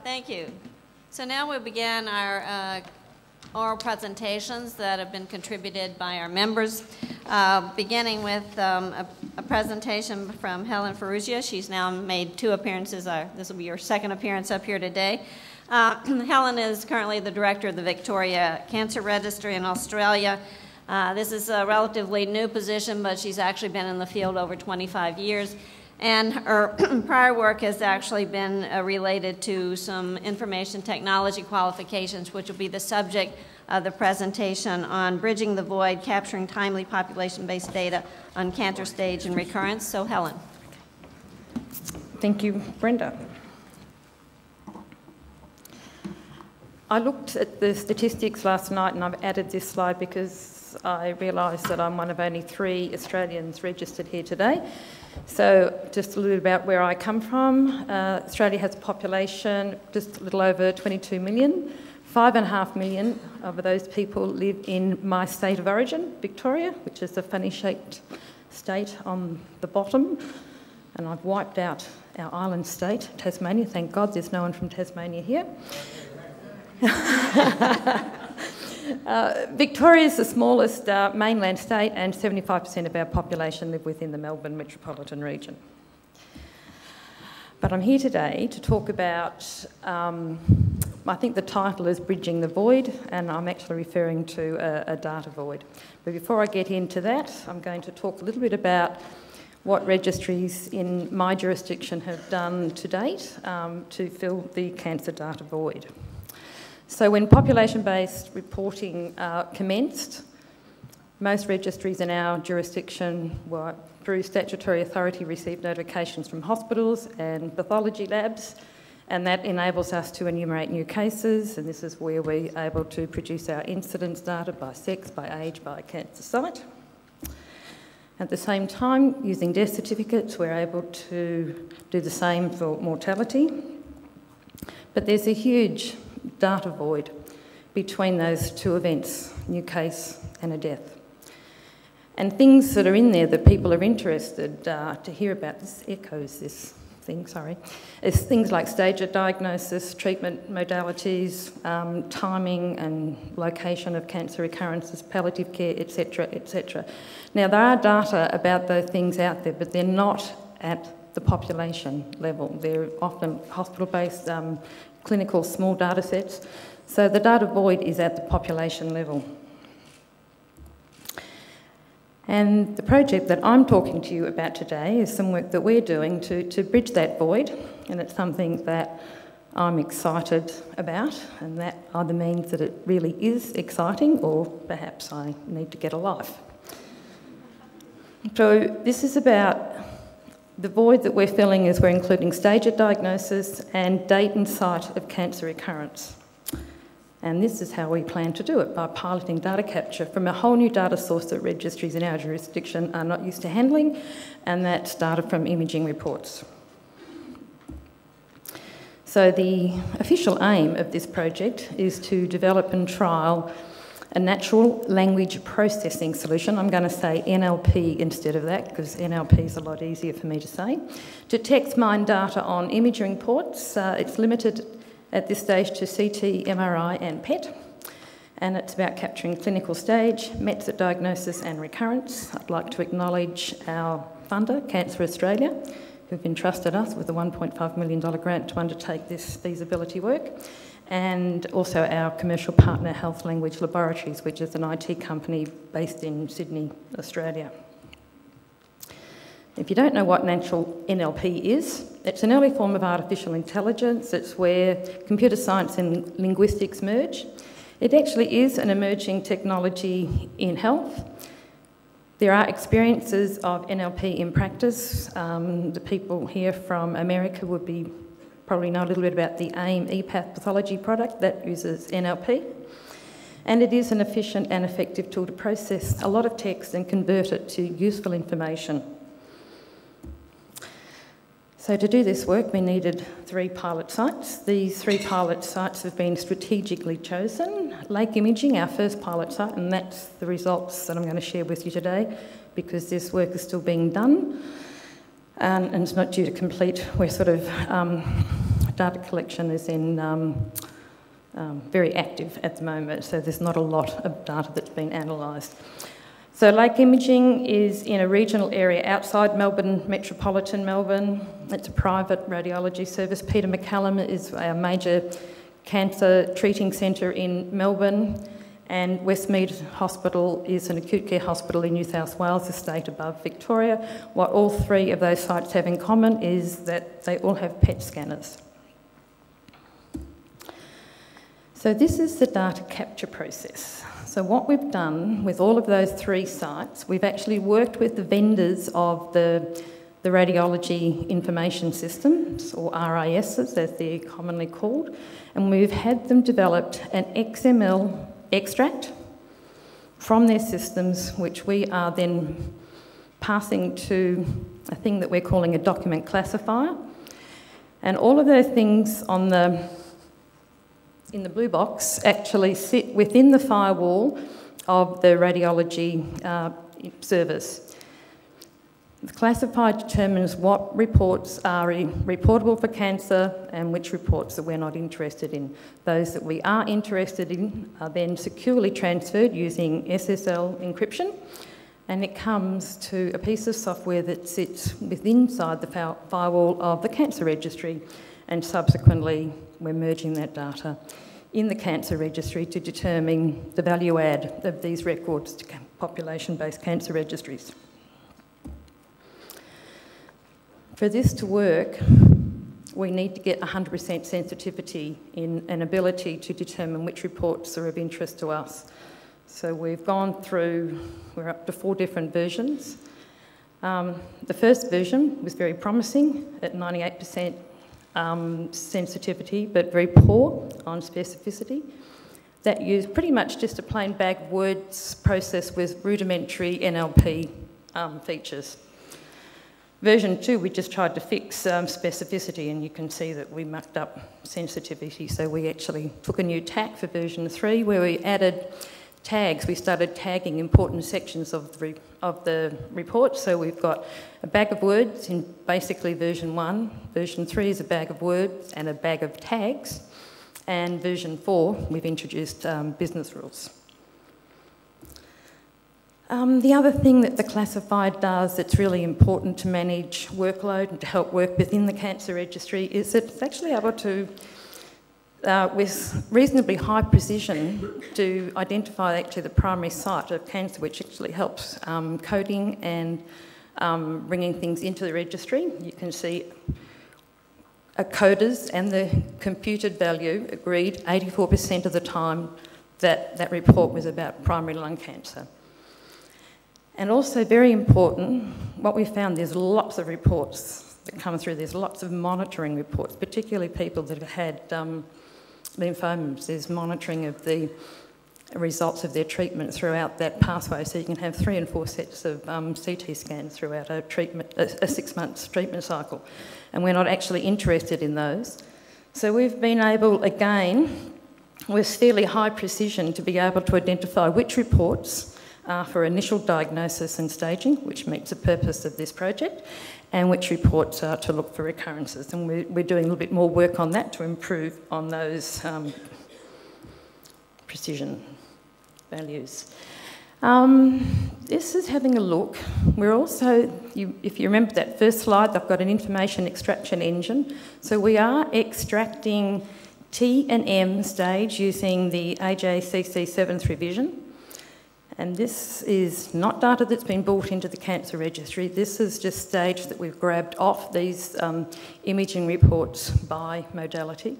Thank you. So now we'll begin our oral presentations that have been contributed by our members, beginning with a presentation from Helen Ferrugia. She's now made 2 appearances. This will be your 2nd appearance up here today. Helen is currently the director of the Victoria Cancer Registry in Australia. This is a relatively new position, but she's actually been in the field over 25 years. And her prior work has actually been related to some information technology qualifications, which will be the subject of the presentation on bridging the void, capturing timely population-based data on cancer stage and recurrence. So, Helen. Thank you, Brenda. I looked at the statistics last night, and I've added this slide because I realised that I'm one of only 3 Australians registered here today. So just a little about where I come from. Australia has a population just a little over 22 million. 5.5 million of those people live in my state of origin, Victoria, which is a funny-shaped state on the bottom. And I've wiped out our island state, Tasmania. Thank God there's no one from Tasmania here. Victoria is the smallest mainland state, and 75% of our population live within the Melbourne metropolitan region. But I'm here today to talk about, I think the title is Bridging the Void, and I'm actually referring to a data void. But before I get into that, I'm going to talk a little bit about what registries in my jurisdiction have done to date to fill the cancer data void. So when population-based reporting commenced, most registries in our jurisdiction were, through statutory authority, received notifications from hospitals and pathology labs, and that enables us to enumerate new cases, and this is where we're able to produce our incidence data by sex, by age, by cancer site. At the same time, using death certificates, we're able to do the same for mortality. But there's a huge data void between those 2 events, new case and a death. And things that are in there that people are interested to hear about, this echoes this thing, sorry, is things like stage of diagnosis, treatment modalities, timing and location of cancer recurrences, palliative care, etc., etc. Now, there are data about those things out there, but they're not at the population level. They're often hospital-based, clinical small data sets. So the data void is at the population level. And the project that I'm talking to you about today is some work that we're doing to bridge that void, and it's something that I'm excited about, and that either means that it really is exciting or perhaps I need to get a life. So this is about the void that we're filling as we're including stage of diagnosis and date and site of cancer recurrence. And this is how we plan to do it, by piloting data capture from a whole new data source that registries in our jurisdiction are not used to handling, and that's data from imaging reports. So the official aim of this project is to develop and trial a natural language processing solution. I'm going to say NLP instead of that, because NLP is a lot easier for me to say. To text mine data on imaging reports, it's limited at this stage to CT, MRI and PET, and it's about capturing clinical stage, mets diagnosis and recurrence. I'd like to acknowledge our funder, Cancer Australia, who've entrusted us with a $1.5 million grant to undertake this feasibility work, and also our commercial partner, Health Language Laboratories, which is an IT company based in Sydney, Australia. If you don't know what natural NLP is, it's an early form of artificial intelligence. It's where computer science and linguistics merge. It actually is an emerging technology in health. There are experiences of NLP in practice. The people here from America would probably know a little bit about the AIM ePath pathology product that uses NLP. And it is an efficient and effective tool to process a lot of text and convert it to useful information. So to do this work, we needed 3 pilot sites. These 3 pilot sites have been strategically chosen. Lake Imaging, our first pilot site, and that's the results that I'm going to share with you today, because this work is still being done and it's not due to complete. We're sort of, data collection is in very active at the moment, so there's not a lot of data that's been analysed. So Lake Imaging is in a regional area outside Melbourne, metropolitan Melbourne. It's a private radiology service. Peter MacCallum is our major cancer treating centre in Melbourne, and Westmead Hospital is an acute care hospital in New South Wales, a state above Victoria. What all 3 of those sites have in common is that they all have PET scanners. So this is the data capture process. So what we've done with all of those 3 sites, we've actually worked with the vendors of the radiology information systems, or RISs as they're commonly called, and we've had them develop an XML extract from their systems, which we are then passing to a thing that we're calling a document classifier. And all of those things in the blue box actually sit within the firewall of the radiology service. The classifier determines what reports are reportable for cancer and which reports that we're not interested in. Those that we are interested in are then securely transferred using SSL encryption, and it comes to a piece of software that sits inside the firewall of the cancer registry, and subsequently we're merging that data in the cancer registry to determine the value add of these records to population-based cancer registries. For this to work, we need to get 100% sensitivity in an ability to determine which reports are of interest to us. So we've gone through, we're up to 4 different versions. The first version was very promising at 98% sensitivity, but very poor on specificity. That used pretty much just a plain bag of words processed with rudimentary NLP features. Version 2, we just tried to fix specificity, and you can see that we mucked up sensitivity. So we actually took a new tack for version 3 where we added tags. We started tagging important sections of the report. So we've got a bag of words in basically version 1. Version 3 is a bag of words and a bag of tags. And version 4, we've introduced business rules. The other thing that the classifier does that's really important to manage workload and to help work within the cancer registry is that it's actually able to, with reasonably high precision, to identify actually the primary site of cancer, which actually helps coding and bringing things into the registry. You can see coders and the computed value agreed 84% of the time that that report was about primary lung cancer. And also very important, what we found, there's lots of reports that come through. There's lots of monitoring reports, particularly people that have had lymphomas. There's monitoring of the results of their treatment throughout that pathway. So you can have 3 and 4 sets of CT scans throughout a 6 months treatment cycle. And we're not actually interested in those. So we've been able, again, with fairly high precision, to be able to identify which reports are for initial diagnosis and staging, which meets the purpose of this project, and which reports are to look for recurrences. And we're doing a little bit more work on that to improve on those precision values. This is having a look. We're also, if you remember that first slide, I've got an information extraction engine. So we are extracting T and M stage using the AJCC 7th revision. And this is not data that's been brought into the cancer registry. This is just stage that we've grabbed off these imaging reports by modality.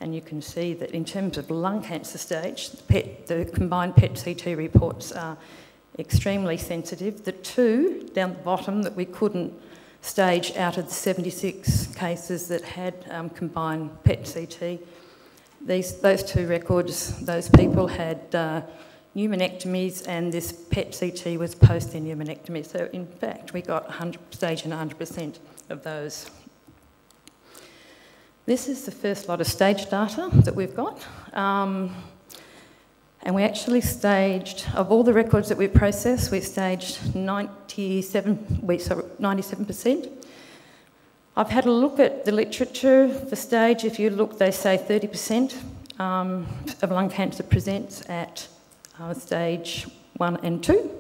And you can see that in terms of lung cancer stage, the combined PET-CT reports are extremely sensitive. The 2 down the bottom that we couldn't stage out of the 76 cases that had combined PET-CT, those 2 records, those people had pneumonectomies, and this PET-CT was post their pneumonectomy. So in fact, we got stage in 100% of those. This is the first lot of stage data that we've got. And we actually staged, of all the records that we processed, we staged 97%. I've had a look at the literature for stage. If you look, they say 30% of lung cancer presents at stage 1 and 2.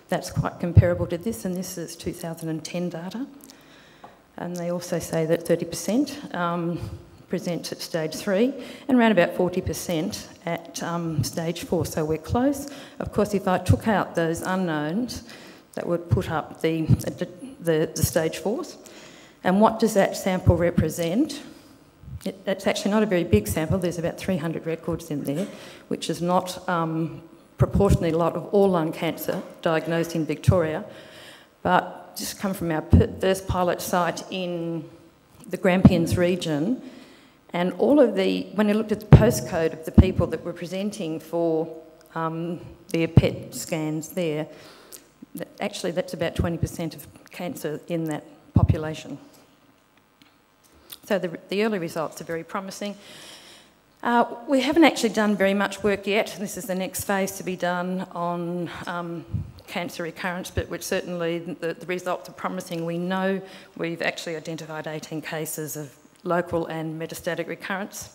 That's quite comparable to this, and this is 2010 data. And they also say that 30% presents at stage 3 and around about 40% at stage 4, so we're close. Of course, if I took out those unknowns, that would put up the stage 4s. And what does that sample represent? It's actually not a very big sample. There's about 300 records in there, which is not proportionally a lot of all lung cancer diagnosed in Victoria, but just come from our first pilot site in the Grampians region, and all of when I looked at the postcode of the people that were presenting for their PET scans there, actually that's about 20% of cancer in that population. So the early results are very promising. We haven't actually done very much work yet. This is the next phase to be done on cancer recurrence, but which certainly the results are promising. We know we've actually identified 18 cases of local and metastatic recurrence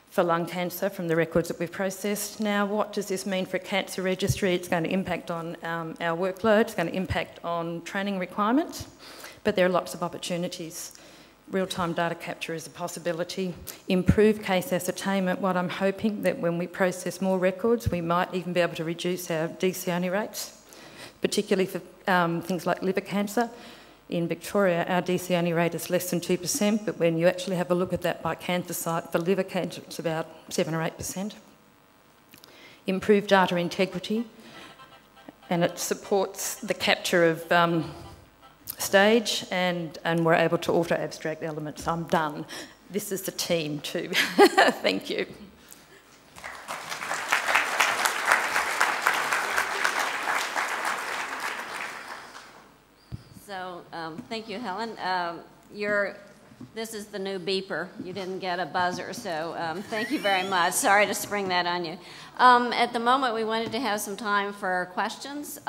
for lung cancer from the records that we've processed. Now, what does this mean for a cancer registry? It's going to impact on our workload, it's going to impact on training requirements, but there are lots of opportunities. Real-time data capture is a possibility. Improved case ascertainment, what I'm hoping that when we process more records, we might even be able to reduce our DC-only rates, particularly for things like liver cancer. In Victoria, our DC-only rate is less than 2%, but when you actually have a look at that by cancer site, for liver cancer, it's about 7 or 8%. Improved data integrity, and it supports the capture of stage, and we're able to auto-abstract elements. I'm done. This is the team too. Thank you. So, thank you, Helen. This is the new beeper. You didn't get a buzzer, so thank you very much. Sorry to spring that on you. At the moment, we wanted to have some time for questions.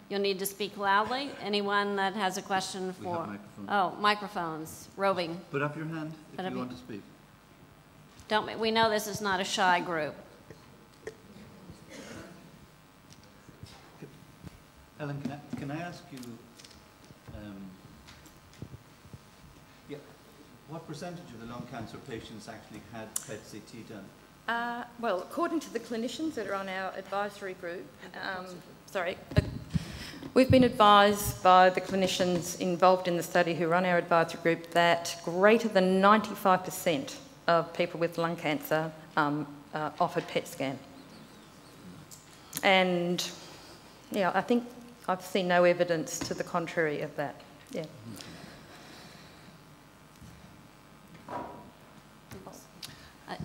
You'll need to speak loudly. Anyone that has a question for... microphones. Roving. Put up your hand if you want to speak. We know this is not a shy group. Helen, can I ask you, what percentage of the lung cancer patients actually had PET-CT done? Well, according to the clinicians that are on our advisory group, we've been advised by the clinicians involved in the study who run our advisory group that greater than 95% of people with lung cancer offered PET scan. And Yeah, I think I've seen no evidence to the contrary of that. Yeah.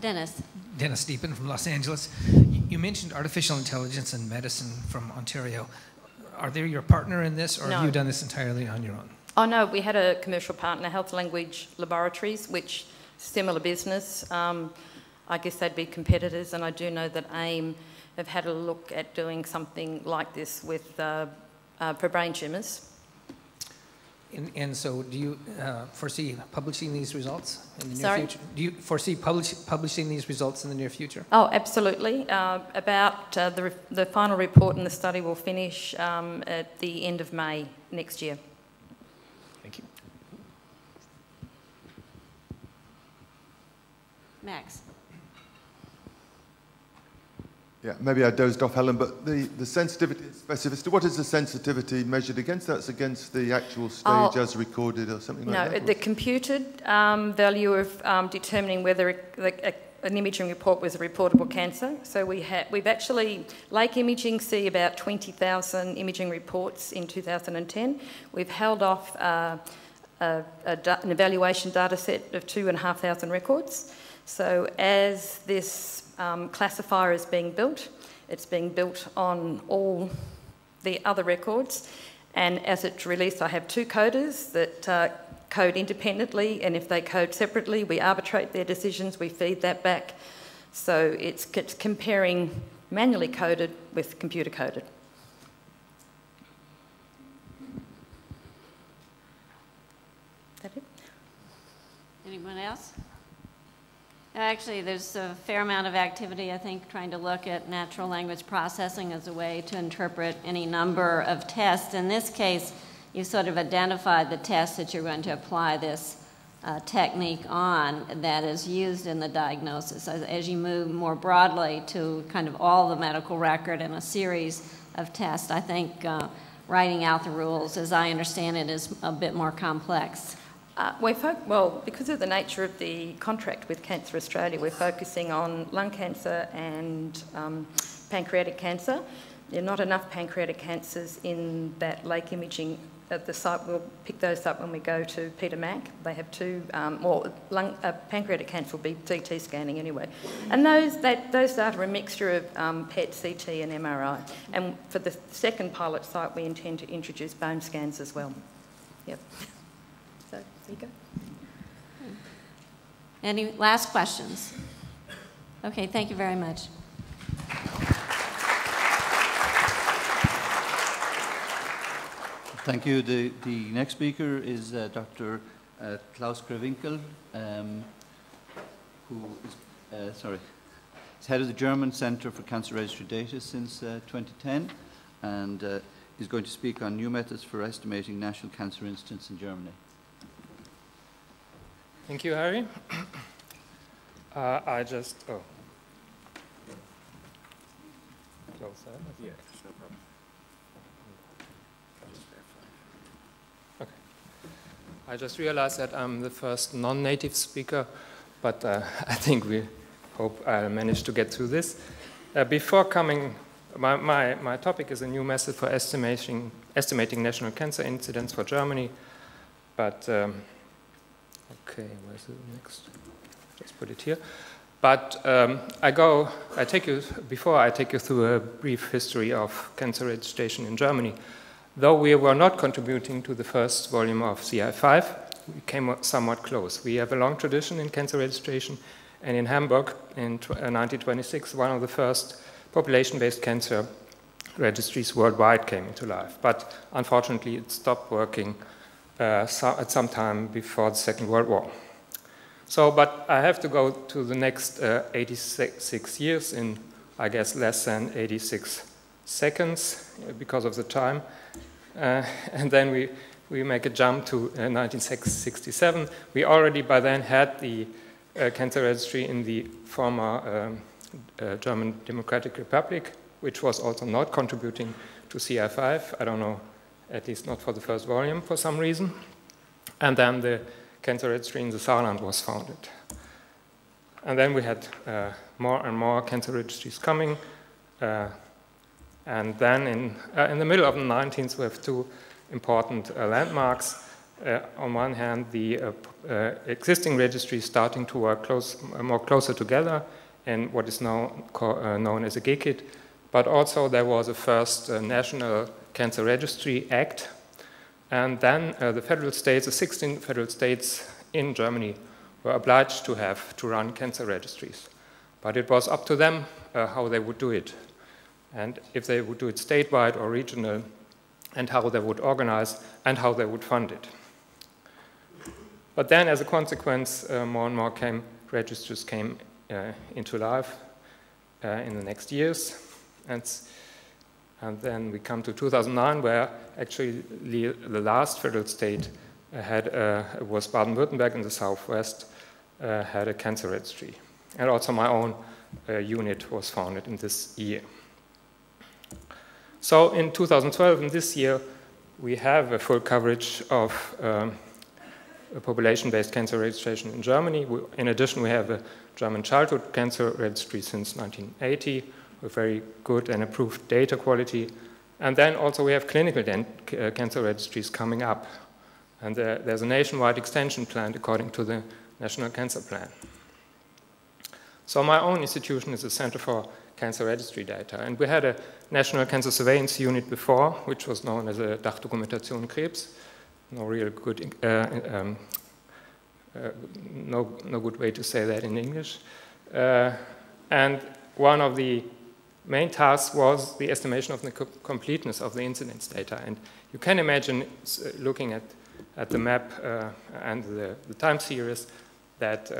Dennis. Dennis Deepen from Los Angeles. You mentioned artificial intelligence and medicine from Ontario. Are they your partner in this, or No. have you done this entirely on your own? Oh no, we had a commercial partner, Health Language Laboratories, which similar business. I guess they'd be competitors, and I do know that AIM have had a look at doing something like this with for brain tumours. And so do you foresee publishing these results in the near Sorry? future? Do you foresee publishing these results in the near future? Oh, absolutely. The final report in the study will finish at the end of May next year. Thank you. Max. Yeah, maybe I dozed off, Helen, but the sensitivity, specificity, what is the sensitivity measured against? That's against the actual stage as recorded or something like that? No, the computed value of determining whether an imaging report was a reportable cancer. So we've actually, Lake Imaging see about 20,000 imaging reports in 2010. We've held off an evaluation data set of 2,500 records. So as this classifier is being built, it's being built on all the other records, and as it's released, I have two coders that code independently, and if they code separately, we arbitrate their decisions, we feed that back. So it's comparing manually coded with computer coded. Is that it? Anyone else? Actually, there's a fair amount of activity, I think, trying to look at natural language processing as a way to interpret any number of tests. In this case, you sort of identified the test that you're going to apply this technique on that is used in the diagnosis. As you move more broadly to kind of all the medical record and a series of tests, I think writing out the rules, as I understand it, is a bit more complex. Well, because of the nature of the contract with Cancer Australia, we're focusing on lung cancer and pancreatic cancer. There are not enough pancreatic cancers in that Lake Imaging at the site. We'll pick those up when we go to Peter Mac. They have two, pancreatic cancer will be CT scanning anyway. And those data are a mixture of PET, CT and MRI. And for the second pilot site, we intend to introduce bone scans as well. Yep. So, there you go. Any last questions? Okay, thank you very much. Thank you. The next speaker is Dr. Klaus Krawinkel, who is, he's head of the German Center for Cancer Registry Data since 2010, and he's going to speak on new methods for estimating national cancer incidence in Germany. Thank you, Harry. I just, close that. Yeah, no problem. Okay. I just realized that I'm the first non-native speaker, but I think we hope I'll manage to get through this. Before coming, my topic is a new method for estimating national cancer incidence for Germany, but okay, where's the next? Let's put it here. But before I take you through a brief history of cancer registration in Germany, though we were not contributing to the first volume of CI5, we came somewhat close. We have a long tradition in cancer registration, and in Hamburg in 1926, one of the first population-based cancer registries worldwide came into life. But unfortunately, it stopped working at some time before the Second World War. So, but I have to go to the next 86 years in, I guess, less than 86 seconds because of the time. And then we make a jump to 1967. We already by then had the cancer registry in the former German Democratic Republic, which was also not contributing to CI5. I don't know, at least not for the first volume for some reason. And then the cancer registry in the Saarland was founded. And then we had more and more cancer registries coming. And then in the middle of the 19th, we have two important landmarks. On one hand, the existing registries starting to work more closer together in what is now known as a GECID, but also there was a first National Cancer Registry Act, and then the federal states, the 16 federal states in Germany, were obliged to run cancer registries. But it was up to them how they would do it, and if they would do it statewide or regional, and how they would organize, and how they would fund it. But then, as a consequence, more and more registers came into life in the next years. And then we come to 2009, where actually the last federal state was Baden-Württemberg in the southwest, had a cancer registry. And also my own unit was founded in this year. So in 2012, in this year, we have a full coverage of a population-based cancer registration in Germany. In addition, we have a German childhood cancer registry since 1980 with very good and improved data quality. And then also we have clinical cancer registries coming up. And there's a nationwide extension plan according to the National Cancer Plan. So my own institution is the Center for Cancer Registry Data. And we had a National Cancer Surveillance Unit before, which was known as a Dachdokumentation Krebs. No real good, no good way to say that in English. And one of the main tasks was the estimation of the completeness of the incidence data. And you can imagine looking at the map and the time series that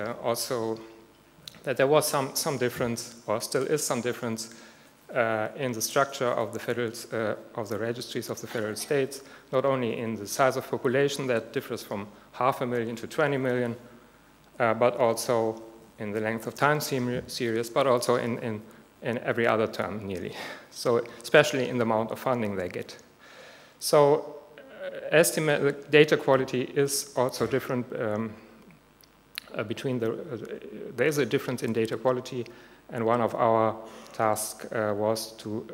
that there was some difference, or still is some difference, in the structure of the registries of the federal states, not only in the size of population that differs from 500,000 to 20 million, but also in the length of time series, but also in every other term nearly. So especially in the amount of funding they get. So estimate data quality is also different there is a difference in data quality, and one of our tasks was to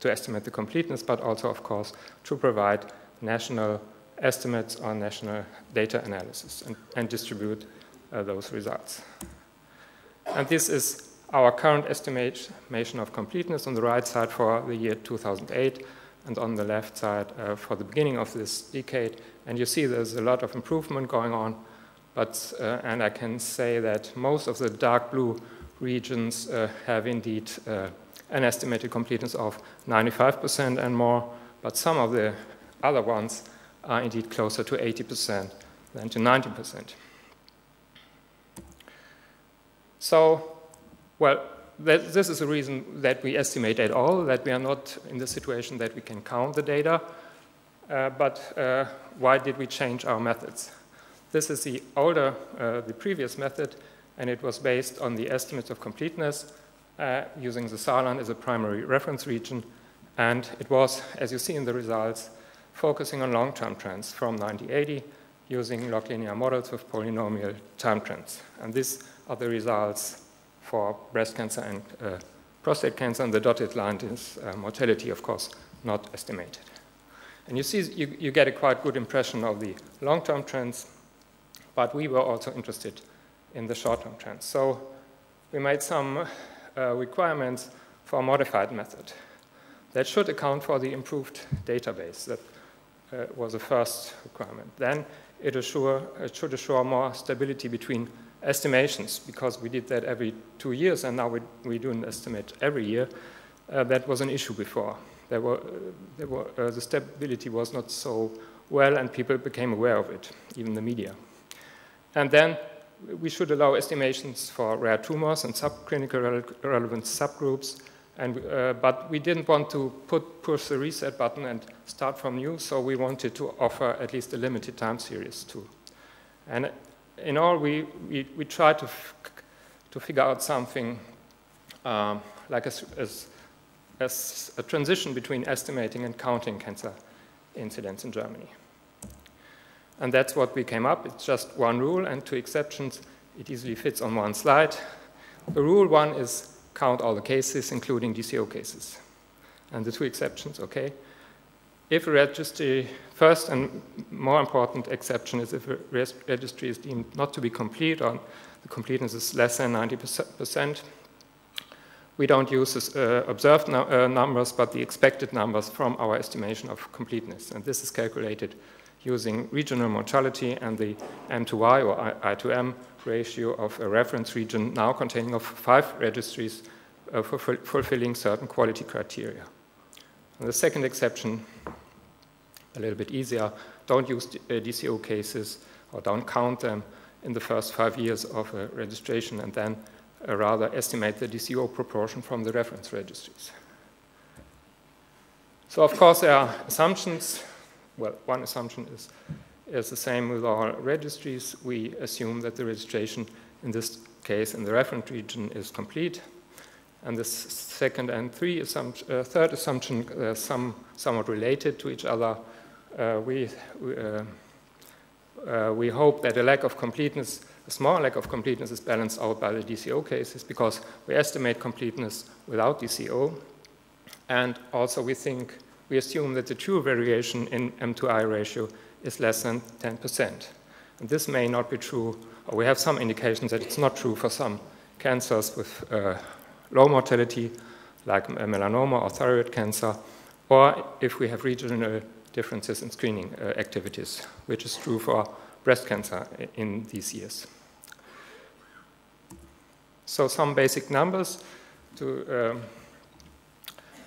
estimate the completeness, but also, of course, to provide national estimates on national data analysis and distribute those results. And this is our current estimation of completeness on the right side for the year 2008, and on the left side for the beginning of this decade. And you see there's a lot of improvement going on, but and I can say that most of the dark blue regions have indeed an estimated completeness of 95% and more, but some of the other ones are indeed closer to 80% than to 90%. So, well, this is the reason that we estimate at all, that we are not in the situation that we can count the data. But why did we change our methods? This is the previous method, and it was based on the estimates of completeness using the Saarland as a primary reference region. And it was, as you see in the results, focusing on long-term trends from 1980 using log linear models with polynomial time trends. And these are the results for breast cancer and prostate cancer, and the dotted line is mortality, of course, not estimated. And you see, you get a quite good impression of the long-term trends, but we were also interested in the short-term trends. So we made some requirements for a modified method that should account for the improved database. That was the first requirement. Then it should assure more stability between estimations, because we did that every 2 years, and now we do an estimate every year. That was an issue before. The stability was not so well, and people became aware of it, even the media. And then we should allow estimations for rare tumors and subclinical relevant subgroups, but we didn't want to push the reset button and start from new, so we wanted to offer at least a limited time series too. And in all, we tried to figure out something like a transition between estimating and counting cancer incidence in Germany. And that's what we came up. It's just one rule and 2 exceptions. It easily fits on one slide. The rule 1 is count all the cases, including DCO cases. and the two exceptions, okay. If a registry, first and more important exception is if a registry is deemed not to be complete or the completeness is less than 90%, we don't use this, observed numbers, but the expected numbers from our estimation of completeness. And this is calculated using regional mortality and the M/Y or I/M ratio of a reference region now containing of 5 registries for fulfilling certain quality criteria. And the second exception, a little bit easier, don't use DCO cases or don't count them in the first 5 years of a registration, and then rather estimate the DCO proportion from the reference registries. So of course there are assumptions. Well, one assumption is the same with all registries. We assume that the registration in this case in the reference region is complete. And the second and third assumption, somewhat related to each other, we hope that a lack of completeness, a small lack of completeness, is balanced out by the DCO cases, because we estimate completeness without DCO. And also we assume that the true variation in M/I ratio is less than 10%. And this may not be true, or we have some indications that it's not true for some cancers with low mortality, like melanoma or thyroid cancer, or if we have regional differences in screening activities, which is true for breast cancer in these years. So some basic numbers.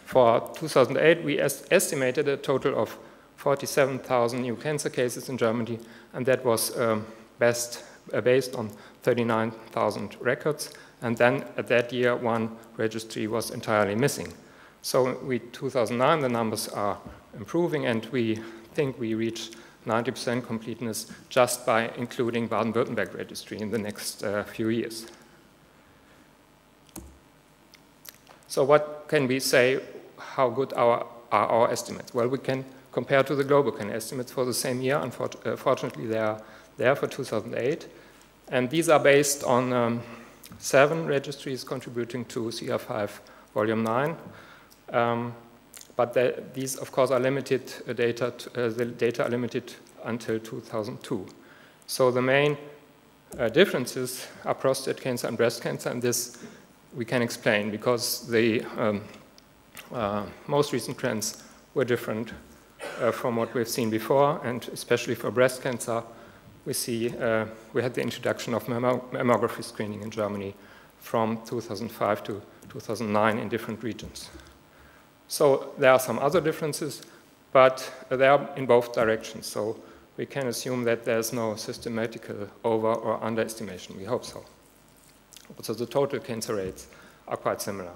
For 2008, we estimated a total of 47,000 new cancer cases in Germany, and that was based on 39,000 records. And then at that year, one registry was entirely missing. So in 2009, the numbers are improving, and we think we reach 90% completeness just by including Baden-Württemberg registry in the next few years. So what can we say, how good are our estimates? Well, we can compare to the GloboCan estimates for the same year. Unfortunately, they are there for 2008. And these are based on 7 registries contributing to CR5 Volume 9. But these, of course, are limited data. The data are limited until 2002. So the main differences are prostate cancer and breast cancer, and this we can explain because the most recent trends were different from what we've seen before, and especially for breast cancer, we had the introduction of mammography screening in Germany from 2005 to 2009 in different regions. So there are some other differences, but they are in both directions. So we can assume that there's no systematical over or underestimation. We hope so. So the total cancer rates are quite similar.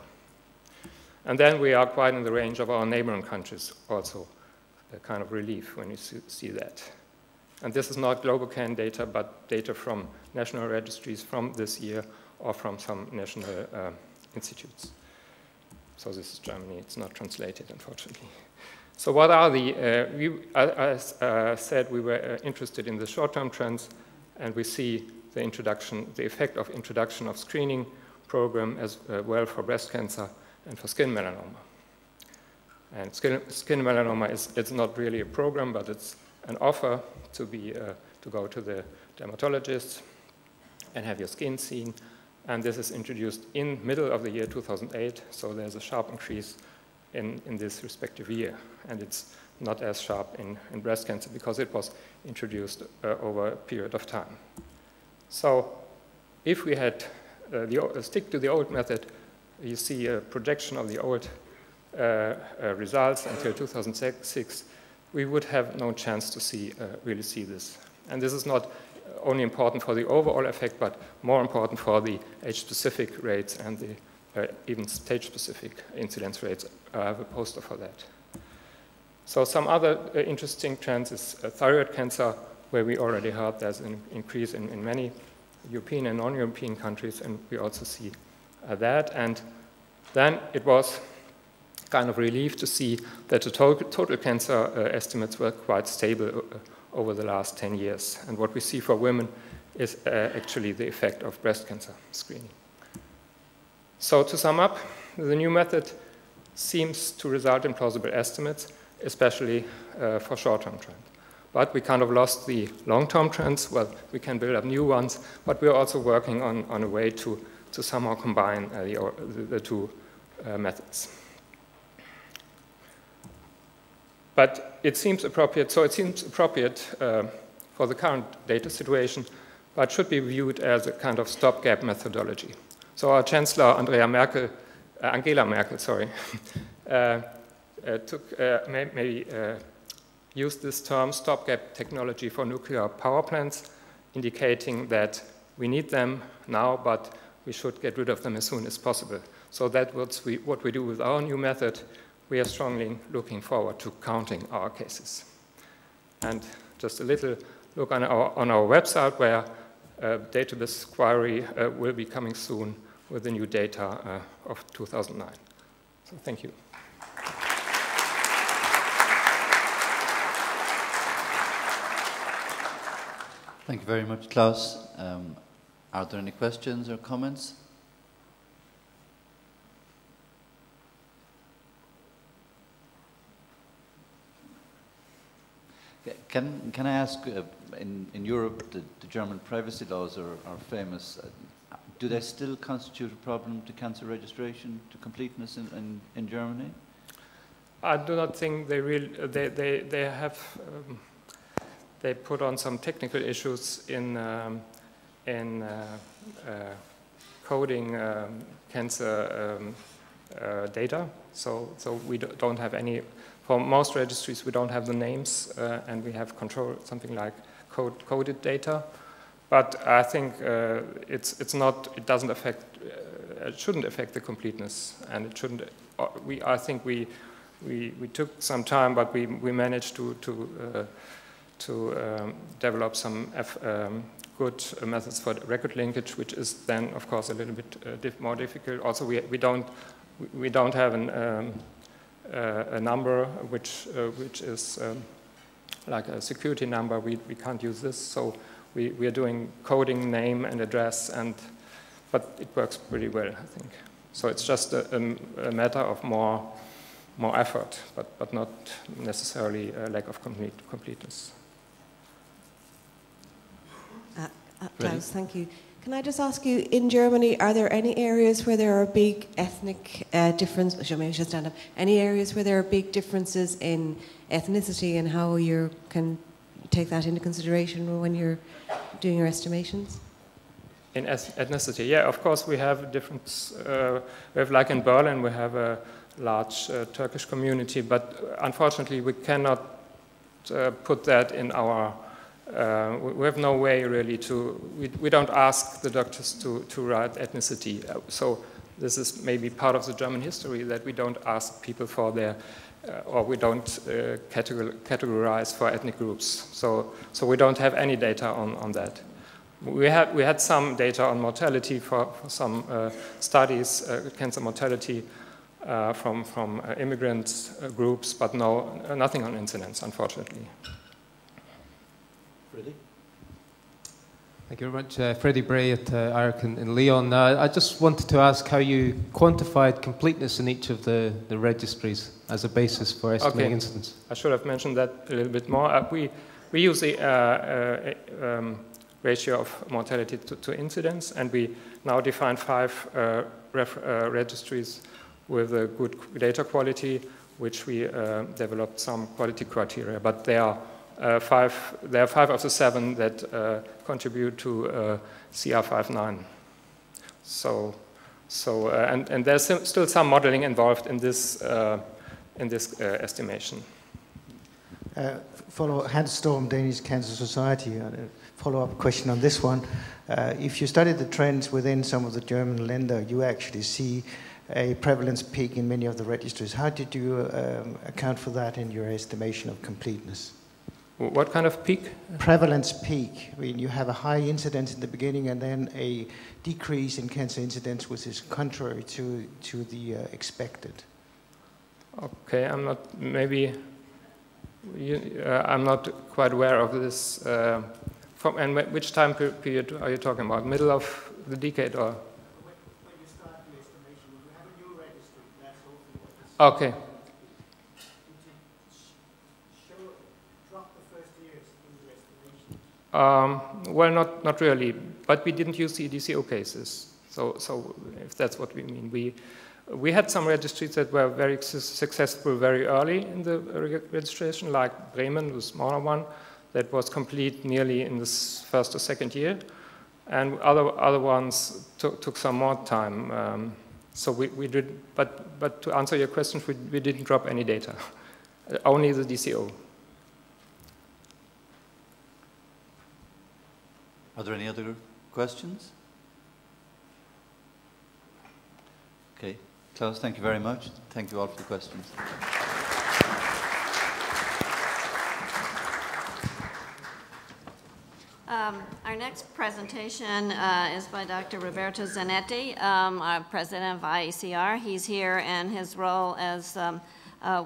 And then we are quite in the range of our neighboring countries also, a kind of relief when you see that. And this is not GloboCan data, but data from national registries from this year or from some national institutes. So this is Germany. It's not translated, unfortunately. So what are the, as said, we were interested in the short-term trends, and we see the effect of introduction of screening program as well for breast cancer and for skin melanoma. And skin melanoma it's not really a program, but it's an offer to go to the dermatologist and have your skin seen. And this is introduced in middle of the year 2008, so there's a sharp increase in this respective year. And it's not as sharp in breast cancer because it was introduced over a period of time. So if we had stick to the old method, you see a projection of the old results until 2006, we would have no chance to really see this. And this is not only important for the overall effect, but more important for the age-specific rates and the even stage-specific incidence rates. I have a poster for that. So some other interesting trends is thyroid cancer, where we already heard there's an increase in many European and non-European countries, and we also see that. And then it was kind of relief to see that the total cancer estimates were quite stable over the last 10 years. And what we see for women is actually the effect of breast cancer screening. So to sum up, the new method seems to result in plausible estimates, especially for short-term trends. But we kind of lost the long-term trends. Well, we can build up new ones, but we're also working on a way to somehow combine the two methods. But it seems appropriate, so it seems appropriate for the current data situation, but should be viewed as a kind of stopgap methodology. So our Chancellor, Angela Merkel, used this term stopgap technology for nuclear power plants, indicating that we need them now, but we should get rid of them as soon as possible. So that's what we do with our new method. We are strongly looking forward to counting our cases. And just a little look on our website, where database query will be coming soon with the new data of 2009. So thank you. Thank you very much, Klaus. Are there any questions or comments? Can I ask, in Europe, the German privacy laws are famous. Do they still constitute a problem to cancer registration, to completeness in Germany? I do not think they really, they have, they put on some technical issues in coding cancer data. So we don't have any, for most registries we don't have the names, and we have control, something like coded data. But I think it's not, it doesn't affect, it shouldn't affect the completeness, and it shouldn't, I think we took some time, but we managed to develop some good methods for record linkage, which is then, of course, a little bit more difficult. Also, we don't have a number which is like a security number. We can't use this, so we are doing coding, name and address, but it works pretty well, I think. So it's just a matter of more effort, but not necessarily a lack of completeness. Klaus, thank you. Can I just ask you, in Germany, are there any areas where there are big ethnic differences? Maybe I should stand up. Any areas where there are big differences in ethnicity, and how you can take that into consideration when you're doing your estimations? In ethnicity, yeah, of course we have different. We have, like in Berlin, we have a large Turkish community, but unfortunately we cannot put that in our. We have no way really to. We don't ask the doctors to write ethnicity. So this is maybe part of the German history, that we don't ask people for their, or we don't categorize for ethnic groups. So we don't have any data on that. We had some data on mortality for some studies, cancer mortality from immigrant groups, but nothing on incidence, unfortunately. Freddie? Thank you very much. Freddie Bray at IARC in Lyon. I just wanted to ask how you quantified completeness in each of the registries as a basis for estimating incidence. I should have mentioned that a little bit more. We use the ratio of mortality to incidence, and we now define 5 registries with a good data quality, which we developed some quality criteria, but there are 5 of the 7 that contribute to CR59. And there's still some modeling involved in this estimation. Follow Hans Storm, Danish Cancer Society. Follow-up question on this one. If you study the trends within some of the German Länder, you actually see a prevalence peak in many of the registries. How did you account for that in your estimation of completeness? What kind of peak? Prevalence peak. I mean, you have a high incidence in the beginning and then a decrease in cancer incidence, which is contrary to the expected. Okay, I'm not, maybe, I'm not quite aware of this. And which time period are you talking about? Middle of the decade, or? When you start the estimation, you have a new registry. That's hopefully what this Okay. Well, not really, but we didn't use the EDCO cases. So if that's what we mean, we had some registries that were very successful very early in the registration, like Bremen, the smaller one, that was complete nearly in the first or second year, and other ones took some more time. So we did, but to answer your question, we didn't drop any data, only the DCO. Are there any other questions? Okay, Klaus, thank you very much. Thank you all for the questions. Our next presentation is by Dr. Roberto Zanetti, president of IACR. He's here in his role as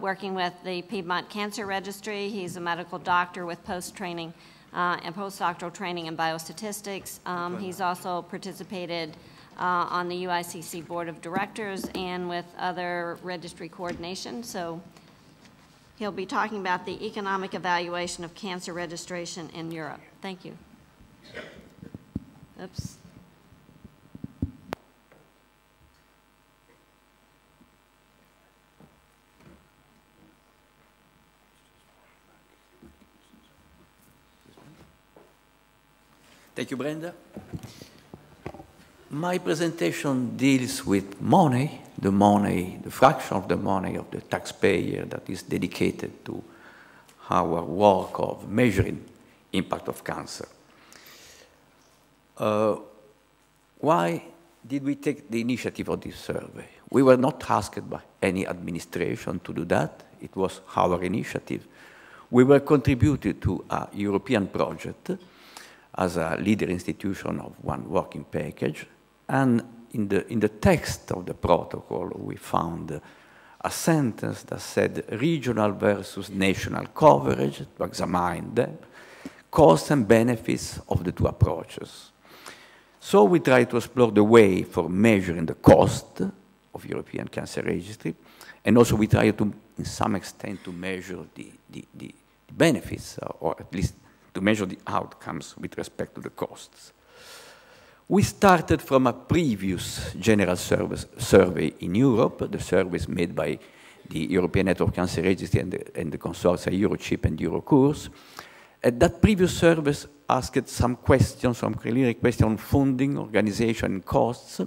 working with the Piedmont Cancer Registry. He's a medical doctor with post-training and postdoctoral training in biostatistics. He's also participated on the UICC Board of Directors and with other registry coordination. So he'll be talking about the economic evaluation of cancer registration in Europe. Thank you. Oops. Thank you, Brenda. My presentation deals with money, the fraction of the money of the taxpayer that is dedicated to our work of measuring impact of cancer. Why did we take the initiative of this survey? We were not asked by any administration to do that. It was our initiative. We were contributed to a European project as a leader institution of one working package. And in the text of the protocol, we found a sentence that said regional versus national coverage to examine them, costs and benefits of the two approaches. So we tried to explore the way for measuring the cost of European Cancer Registry, and also we tried to, in some extent, to measure the benefits, or at least to measure the outcomes with respect to the costs. We started from a previous general survey in Europe, the surveys made by the European Network of Cancer Registry and the consortia EuroChip and EuroCourse. That previous survey asked some questions, some preliminary questions on funding, organization, and costs.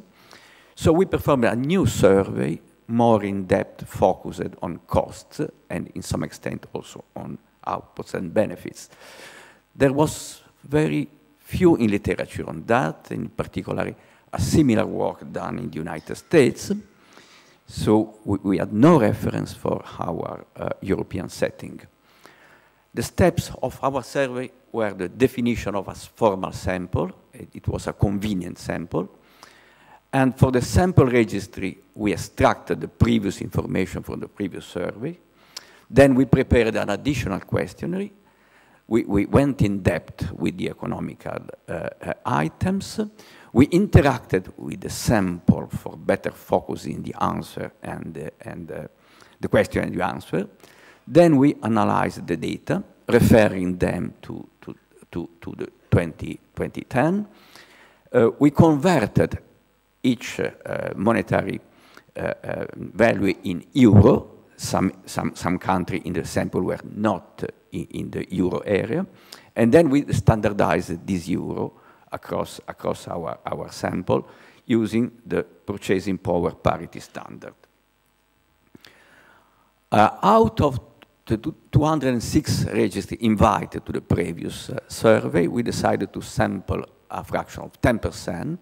So we performed a new survey, more in-depth, focused on costs, and in some extent also on outputs and benefits. There was very few in literature on that, in particular a similar work done in the United States. So we had no reference for our European setting. The steps of our survey were the definition of a formal sample. It was a convenient sample. And for the sample registry, we extracted the previous information from the previous survey. Then we prepared an additional questionnaire. We went in depth with the economical items. We interacted with the sample for better focusing the answer and the question and the answer. Then we analyzed the data, referring them to the 2010. We converted each monetary value in euro. Some countries in the sample were not in the euro area. And then we standardized this euro across our sample using the purchasing power parity standard. Out of the 206 registries invited to the previous survey, we decided to sample a fraction of 10%.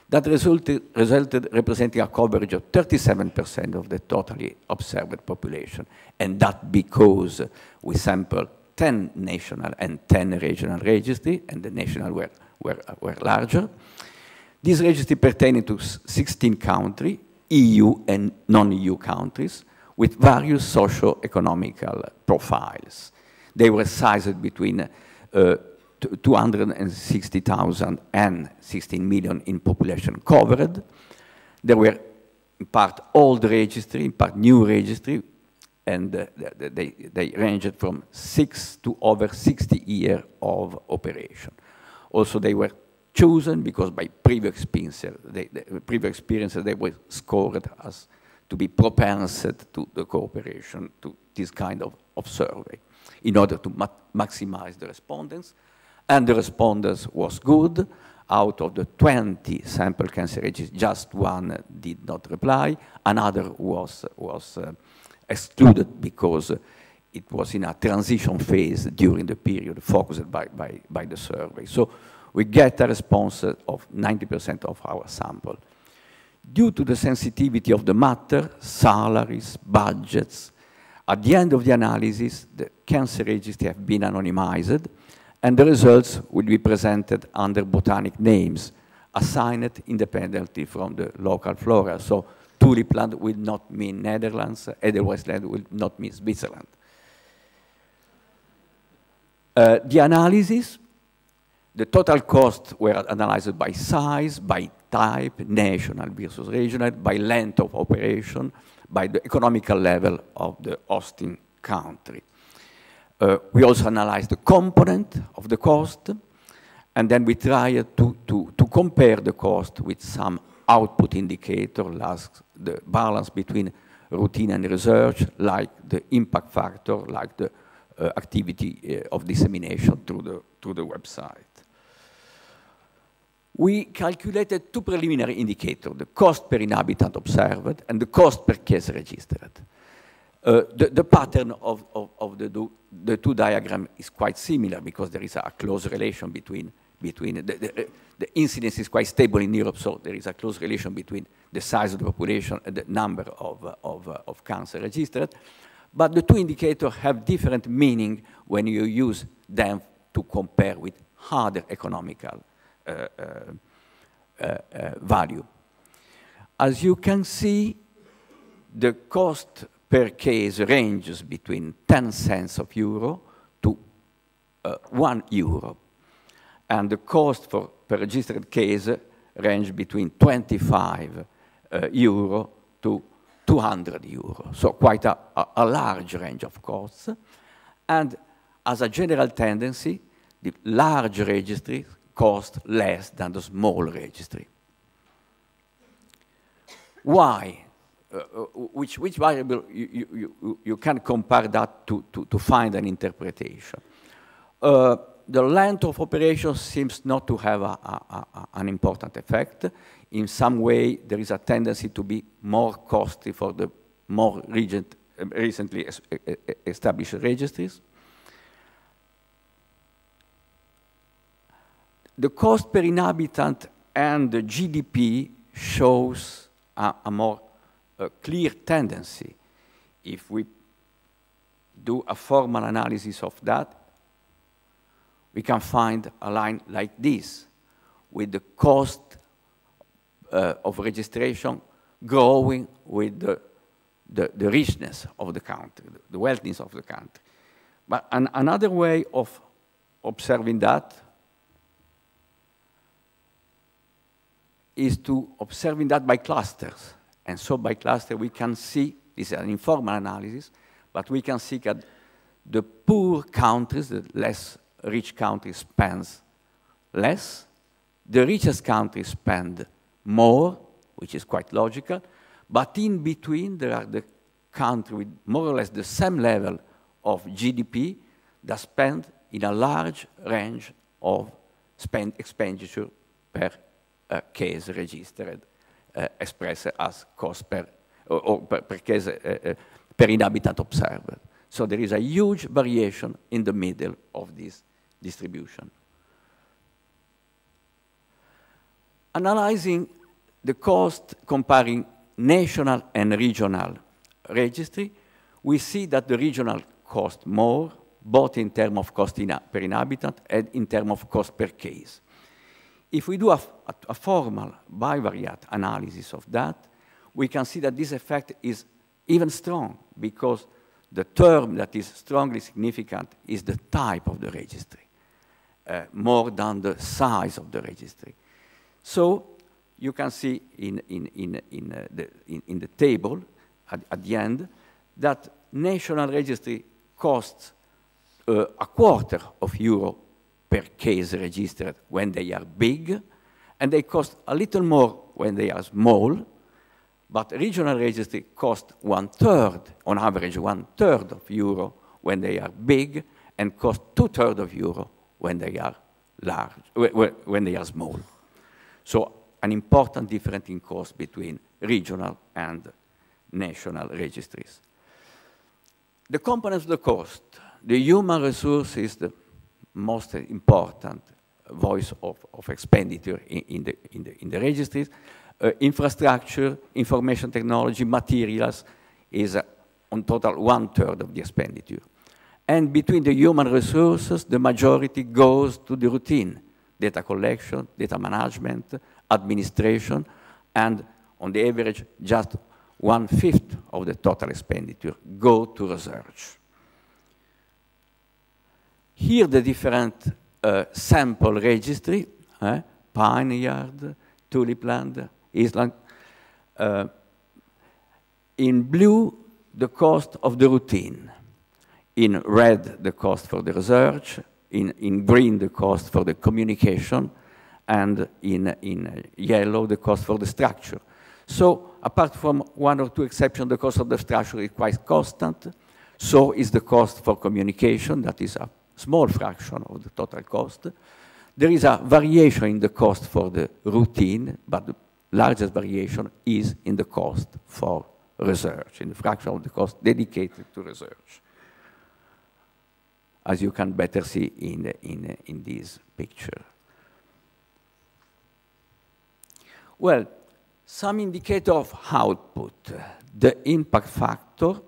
That resulted representing a coverage of 37% of the totally observed population. And that because we sampled 10 national and 10 regional registries, and the national were larger. These registries pertaining to 16 countries, EU and non-EU countries, with various socio-economical profiles. They were sized between 260,000 and 16 million in population covered. There were in part old registry, in part new registry, and they ranged from 6 to over 60 years of operation. Also, they were chosen because by previous experience, they were scored as to be propensed to the cooperation, to this kind of survey, in order to maximize the respondents. And the respondents was good. Out of the 20 sample cancer registries, just one did not reply. Another was excluded because it was in a transition phase during the period focused by the survey. So we get a response of 90% of our sample. Due to the sensitivity of the matter, salaries, budgets, at the end of the analysis, the cancer registry have been anonymized, and the results will be presented under botanic names, assigned independently from the local flora. So Tulipland will not mean Netherlands, Edelweissland will not mean Switzerland. The analysis, the total costs were analyzed by size, by type, national versus regional, by length of operation, by the economical level of the hosting country. We also analyzed the component of the cost, and then we tried to compare the cost with some output indicator, like the balance between routine and research, like the impact factor, like the activity of dissemination through the website. We calculated two preliminary indicators, the cost per inhabitant observed and the cost per case registered. The pattern of the two diagrams is quite similar because there is a close relation between the incidence is quite stable in Europe, so there is a close relation between the size of the population and the number of cancer registered. But the two indicators have different meaning when you use them to compare with other economical value. As you can see, the cost per case ranges between 10 cents of euro to €1. And the cost per registered case range between 25 euro to 200 euro. So quite a large range of costs. And as a general tendency, the large registry cost less than the small registry. Why? Which variable you can compare that to find an interpretation? The length of operation seems not to have an important effect. In some way, there is a tendency to be more costly for the more recently established registries. The cost per inhabitant and the GDP shows a more clear tendency. If we do a formal analysis of that, we can find a line like this, with the cost of registration growing with the richness of the country, the wealthiness of the country. But another way of observing that is to observing that by clusters. And so by cluster we can see, this is an informal analysis, but we can see that the poor countries, the less rich countries spends less, the richest countries spend more, which is quite logical, but in between there are the countries with more or less the same level of GDP that spend in a large range of expenditure per case registered, expressed as cost per case per inhabitant observed. So there is a huge variation in the middle of this distribution. Analyzing the cost comparing national and regional registry, we see that the regional cost more, both in terms of cost per inhabitant and in terms of cost per case. If we do a formal bivariate analysis of that, we can see that this effect is even strong because the term that is strongly significant is the type of the registry, more than the size of the registry. So you can see in the table at the end that national registry costs a quarter of euro per case registered when they are big, and they cost a little more when they are small, but regional registry cost 1/3, on average 1/3 of euro when they are big, and cost 2/3 of euro when they are large, when they are small. So an important difference in cost between regional and national registries. The components of the cost. The human resource is the most important voice of expenditure in the registries. Infrastructure, information technology, materials is on total 1/3 of the expenditure. And between the human resources, the majority goes to the routine, data collection, data management, administration, and on the average, just 1/5 of the total expenditure go to research. Here the different sample registry, Vineyard, Tulipland, Island. In blue, the cost of the routine. In red, the cost for the research. In green, the cost for the communication. And in yellow, the cost for the structure. So apart from one or two exceptions, the cost of the structure is quite constant. So is the cost for communication, that is a small fraction of the total cost. There is a variation in the cost for the routine, but the largest variation is in the cost for research, in the fraction of the cost dedicated to research, as you can better see in this picture. Well, some indicator of output. The impact factor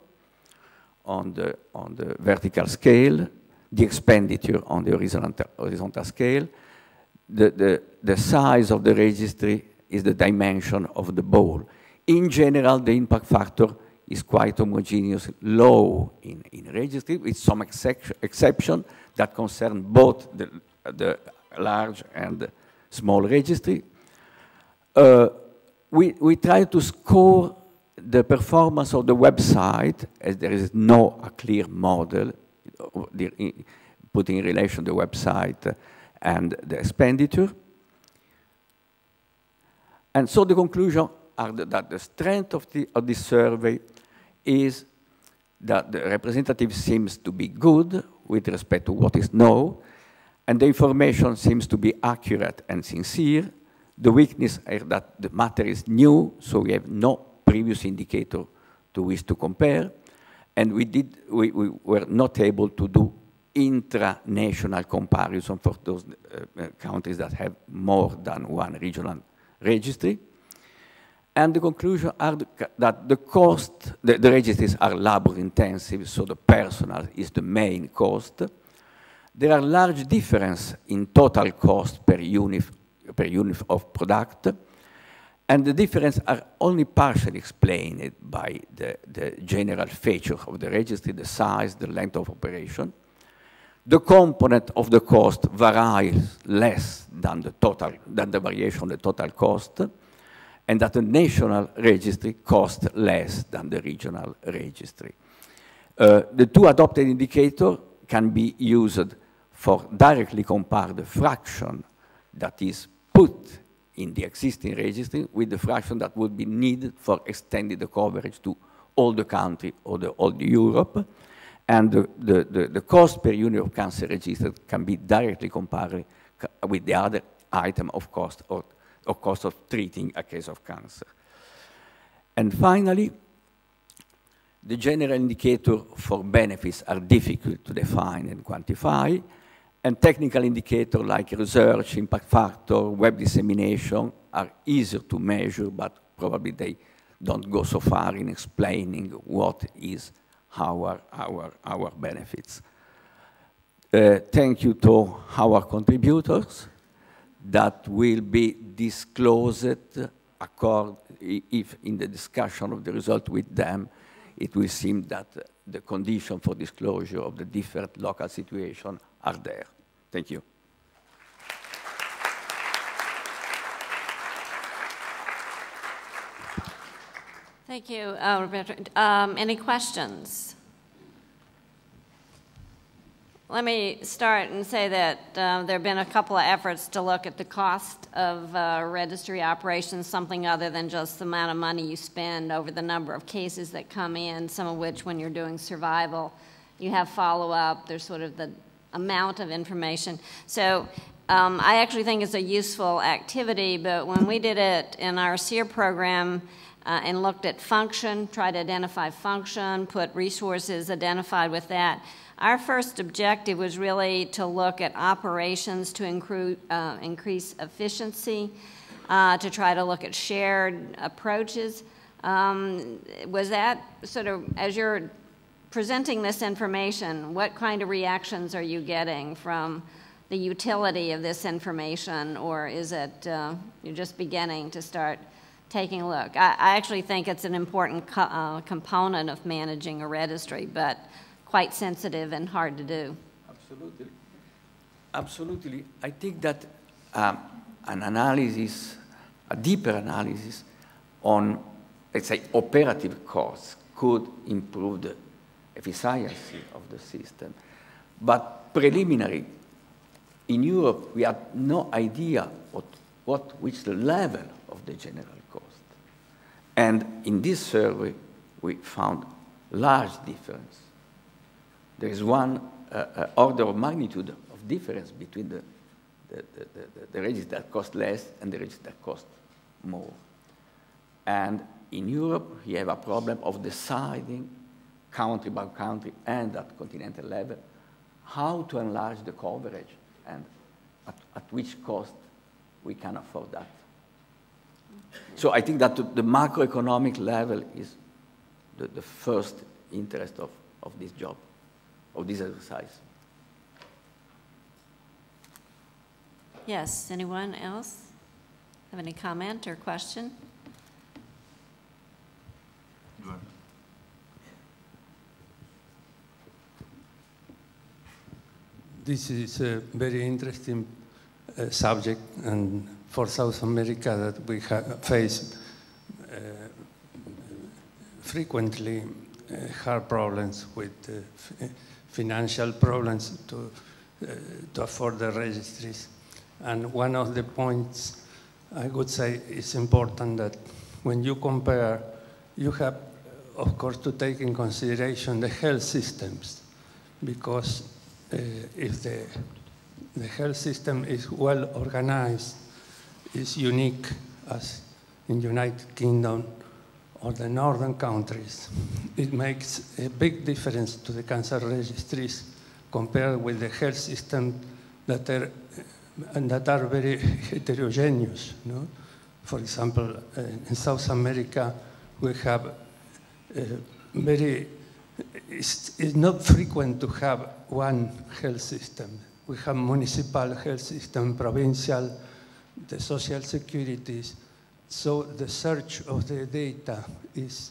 on the vertical scale, the expenditure on the horizontal scale, the size of the registry is the dimension of the ball. In general, the impact factor is quite homogeneous, low in registry, with some exception that concern both the large and small registry. We try to score the performance of the website, as there is no clear model putting in relation the website and the expenditure. And so the conclusion are that the strength of this survey is that the representative seems to be good with respect to what is known, and the information seems to be accurate and sincere. The weakness is that the matter is new, so we have no previous indicator to which to compare, and we were not able to do intra-national comparison for those countries that have more than one regional registry. And the conclusion are that the cost, the registries are labor intensive, so the personnel is the main cost. There are large differences in total cost per unit of product, and the differences are only partially explained by the general feature of the registry, the size, the length of operation. The component of the cost varies less than the variation of the total cost, and that the national registry costs less than the regional registry. The two adopted indicators can be used for directly compare the fraction that is put in the existing registry with the fraction that would be needed for extending the coverage to all the country or all Europe. And the cost per unit of cancer registered can be directly compared with the other item of cost or cost of treating a case of cancer. And finally, the general indicator for benefits are difficult to define and quantify, and technical indicators like research, impact factor, web dissemination are easier to measure, but probably they don't go so far in explaining what is our benefits. Thank you to our contributors. That will be disclosed if in the discussion of the result with them, it will seem that the conditions for disclosure of the different local situations are there. Thank you. Thank you, Roberto. Any questions? Let me start and say that there have been a couple of efforts to look at the cost of registry operations, something other than just the amount of money you spend over the number of cases that come in, some of which when you're doing survival, you have follow-up, there's sort of the amount of information. So I actually think it's a useful activity, but when we did it in our SEER program and looked at function, tried to identify function, put resources identified with that, our first objective was really to look at operations to increase efficiency, to try to look at shared approaches. Was that sort of, as you're presenting this information, what kind of reactions are you getting from the utility of this information, or is it you're just beginning to start taking a look? I actually think it's an important component of managing a registry, but quite sensitive and hard to do. Absolutely. Absolutely. I think that an analysis, a deeper analysis on, let's say, operative costs could improve the efficiency of the system. But preliminary, in Europe, we have no idea which the level of the general cost. And in this survey, we found large difference. There is one order of magnitude of difference between the registers that cost less and the registers that cost more. And in Europe, we have a problem of deciding, country by country and at continental level, how to enlarge the coverage and at which cost we can afford that. So I think that the macroeconomic level is the first interest of this job, of this exercise. Yes, anyone else have any comment or question? This is a very interesting subject, and for South America that we face frequently hard problems with financial problems to afford the registries. And one of the points I would say is important that when you compare, you have, of course, to take in consideration the health systems, because if the health system is well organized, is unique as in United Kingdom or the northern countries, it makes a big difference to the cancer registries compared with the health system that are very heterogeneous. No? For example, in South America, we have it's not frequent to have one health system. We have municipal health system, provincial, the social securities. So the search of the data is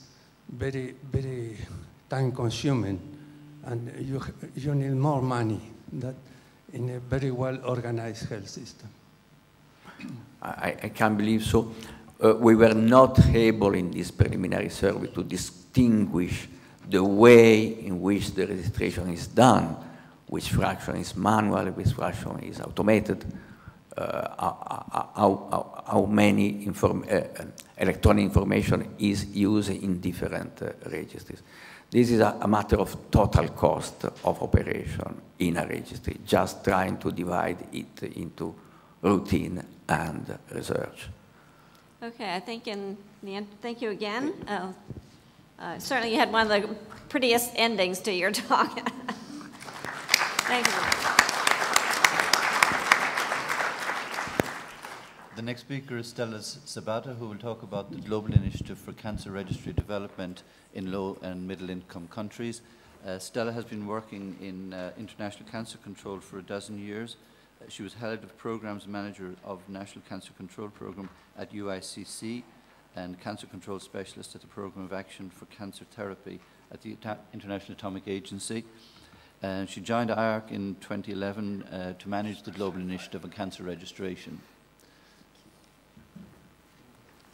very, very time-consuming, and you need more money than in a very well-organized health system. I can't believe so. We were not able in this preliminary survey to distinguish the way in which the registration is done, which fraction is manual, which fraction is automated, how many electronic information is used in different registries. This is a matter of total cost of operation in a registry, just trying to divide it into routine and research. Okay, I think in the end, thank you again. Certainly you had one of the prettiest endings to your talk. Thank you. The next speaker is Stella Sabata, who will talk about the Global Initiative for Cancer Registry Development in Low and Middle Income Countries. Stella has been working in international cancer control for 12 years. She was head of programs manager of National Cancer Control Program at UICC and cancer control specialist at the Program of Action for Cancer Therapy at the International Atomic Agency. She joined IARC in 2011 to manage the Global Initiative on Cancer Registration.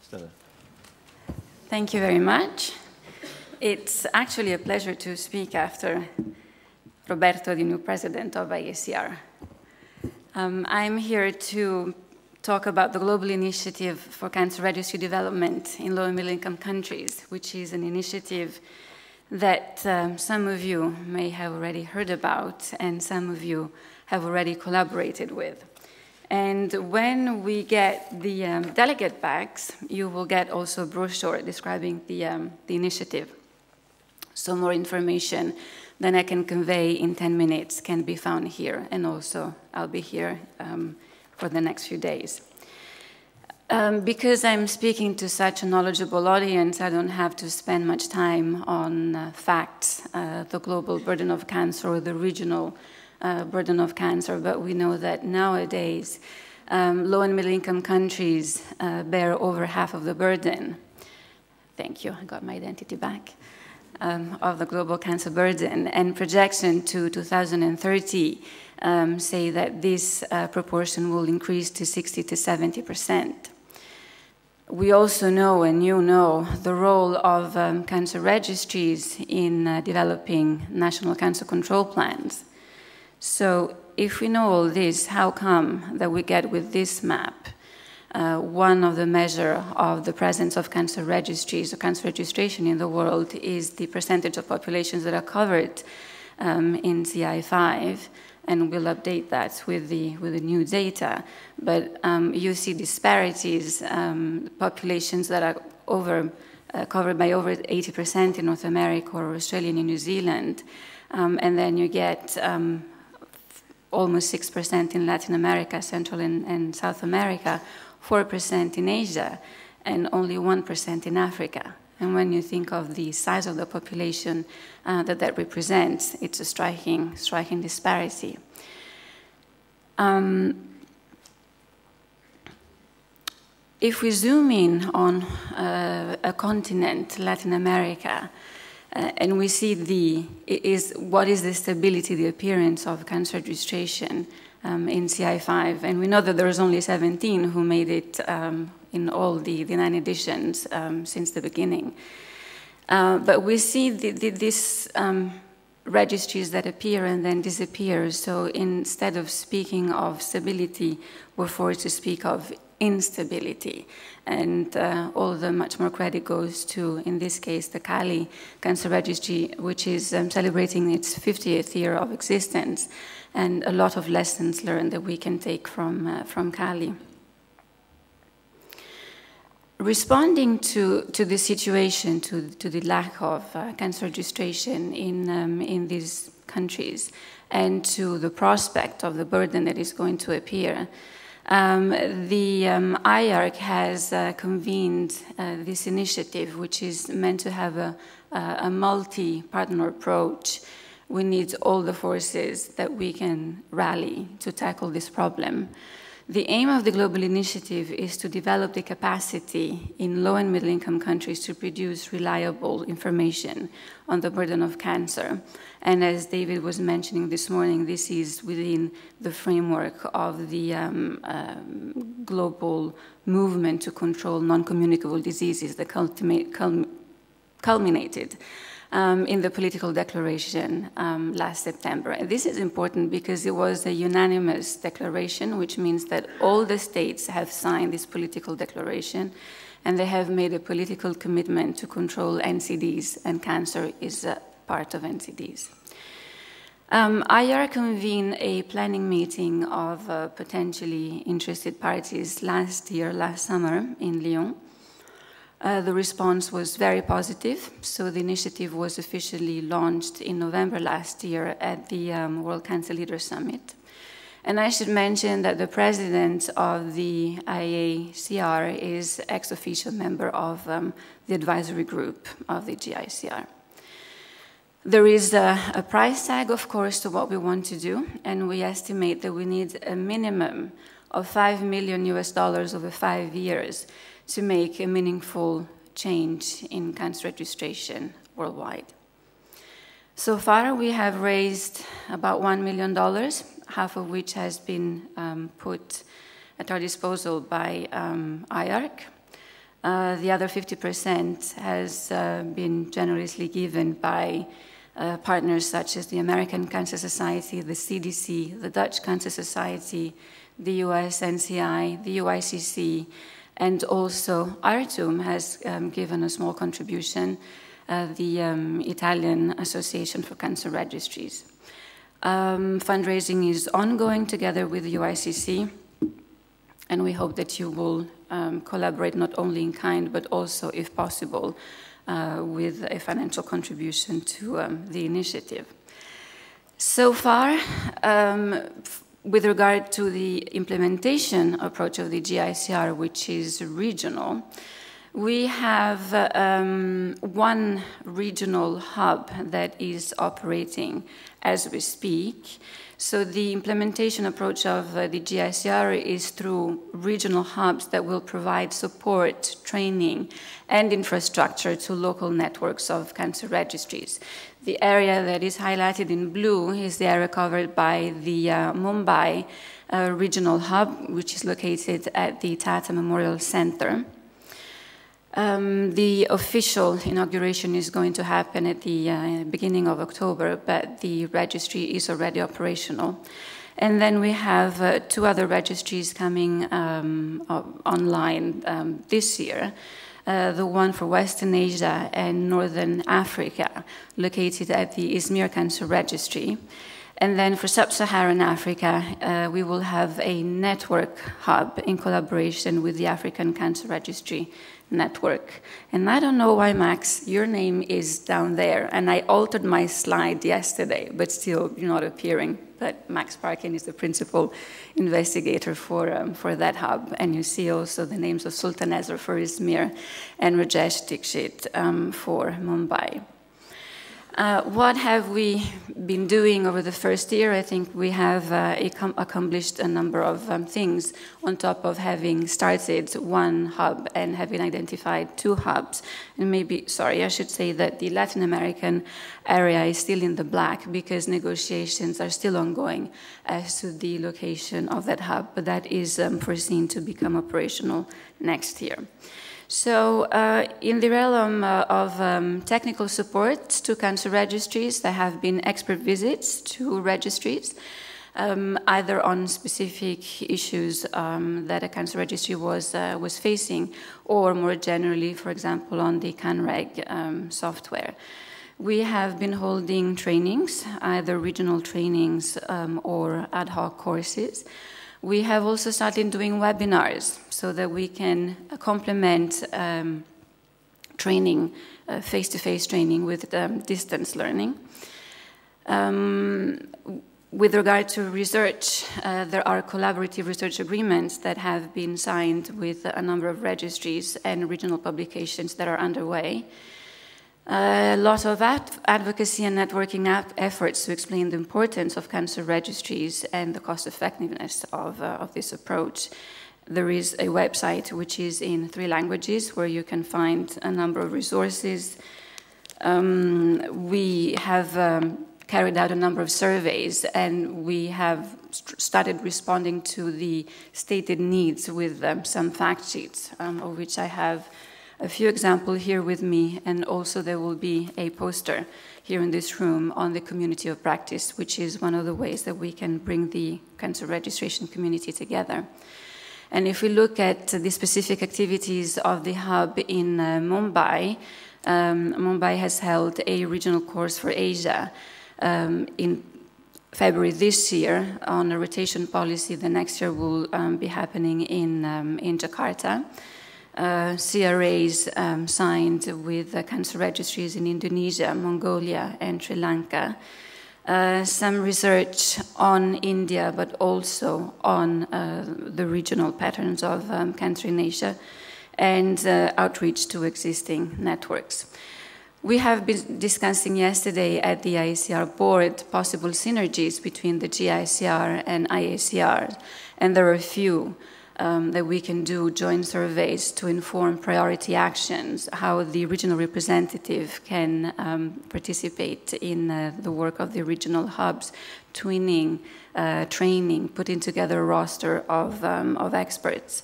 Stella. Thank you very much. It's actually a pleasure to speak after Roberto, the new president of IACR. I'm here to talk about the Global Initiative for Cancer Registry Development in Low and Middle Income Countries, which is an initiative that some of you may have already heard about and some of you have already collaborated with. And when we get the delegate packs, you will get also a brochure describing the initiative. So more information than I can convey in 10 minutes can be found here, and also I'll be here for the next few days. Because I'm speaking to such a knowledgeable audience, I don't have to spend much time on facts, the global burden of cancer or the regional burden of cancer, but we know that nowadays low and middle income countries bear over half of the burden. Thank you, I got my identity back. Of the global cancer burden, and projection to 2030 say that this proportion will increase to 60 to 70%. We also know, and you know, the role of cancer registries in developing national cancer control plans. So if we know all this, how come that we get with this map one of the measures of the presence of cancer registries or cancer registration in the world is the percentage of populations that are covered in CI5, and we'll update that with the new data. But you see disparities, populations that are covered by over 80% in North America or Australia and New Zealand, and then you get almost 6% in Latin America, Central and South America, 4% in Asia, and only 1% in Africa. And when you think of the size of the population that represents, it's a striking disparity. If we zoom in on a continent, Latin America, and we see what is the stability, the appearance of cancer registration in CI5, and we know that there's only 17 who made it in all the 9 editions since the beginning. But we see these registries that appear and then disappear. So instead of speaking of stability, we're forced to speak of instability. And all the much more credit goes to, in this case, the Cali Cancer Registry, which is celebrating its 50th year of existence, and a lot of lessons learned that we can take from Cali. Responding to the situation, to the lack of cancer registration in these countries, and to the prospect of the burden that is going to appear, the IARC has convened this initiative, which is meant to have a multi-partner approach. We need all the forces that we can rally to tackle this problem. The aim of the global initiative is to develop the capacity in low and middle income countries to produce reliable information on the burden of cancer. And as David was mentioning this morning, this is within the framework of the global movement to control non-communicable diseases that culminated in the political declaration last September. And this is important because it was a unanimous declaration, which means that all the states have signed this political declaration, and they have made a political commitment to control NCDs, and cancer is a part of NCDs. IARC convened a planning meeting of potentially interested parties last summer in Lyon. The response was very positive, so the initiative was officially launched in November last year at the World Cancer Leaders Summit. And I should mention that the president of the IACR is ex officio member of the advisory group of the GICR. There is a price tag, of course, to what we want to do, and we estimate that we need a minimum of $5 million over 5 years to make a meaningful change in cancer registration worldwide. So far, we have raised about $1 million, half of which has been put at our disposal by IARC. The other 50% has been generously given by partners such as the American Cancer Society, the CDC, the Dutch Cancer Society, the US NCI, the UICC, and also ARTUM has given a small contribution, the Italian Association for Cancer Registries. Fundraising is ongoing together with the UICC, and we hope that you will collaborate not only in kind, but also, if possible, with a financial contribution to the initiative. So far, with regard to the implementation approach of the GICR, which is regional, we have one regional hub that is operating as we speak. So the implementation approach of the GICR is through regional hubs that will provide support, training, and infrastructure to local networks of cancer registries. The area that is highlighted in blue is the area covered by the Mumbai regional hub, which is located at the Tata Memorial Center. The official inauguration is going to happen at the beginning of October, but the registry is already operational. And then we have two other registries coming online this year. The one for Western Asia and Northern Africa, located at the Izmir Cancer Registry. And then for Sub-Saharan Africa, we will have a network hub in collaboration with the African Cancer Registry Network. And I don't know why, Max, your name is down there. And I altered my slide yesterday, but still you're not appearing. But Max Parkin is the principal investigator for that hub. And you see also the names of Sultan Ezra for Izmir and Rajesh Dixit for Mumbai. What have we been doing over the first year? I think we have accomplished a number of things on top of having started one hub and having identified two hubs. And maybe, sorry, I should say that the Latin American area is still in the black because negotiations are still ongoing as to the location of that hub, but that is foreseen to become operational next year. So in the realm of technical support to cancer registries, there have been expert visits to registries, either on specific issues that a cancer registry was facing, or more generally, for example, on the CanReg software. We have been holding trainings, either regional trainings or ad hoc courses. We have also started doing webinars so that we can complement training, face-to-face training with distance learning. With regard to research, there are collaborative research agreements that have been signed with a number of registries and regional publications that are underway. A lot of advocacy and networking efforts to explain the importance of cancer registries and the cost-effectiveness of this approach. There is a website which is in 3 languages where you can find a number of resources. We have carried out a number of surveys, and we have started responding to the stated needs with some fact sheets, of which I have a few examples here with me, and also there will be a poster here in this room on the community of practice, which is one of the ways that we can bring the cancer registration community together. And if we look at the specific activities of the hub in Mumbai, Mumbai has held a regional course for Asia in February this year on a rotation policy. The next year will be happening in Jakarta. CRAs signed with cancer registries in Indonesia, Mongolia, and Sri Lanka. Some research on India, but also on the regional patterns of cancer in Asia, and outreach to existing networks. We have been discussing yesterday at the IACR board possible synergies between the GICR and IACR, and there are a few that we can do joint surveys to inform priority actions, how the regional representative can participate in the work of the regional hubs, twinning, training, putting together a roster of experts.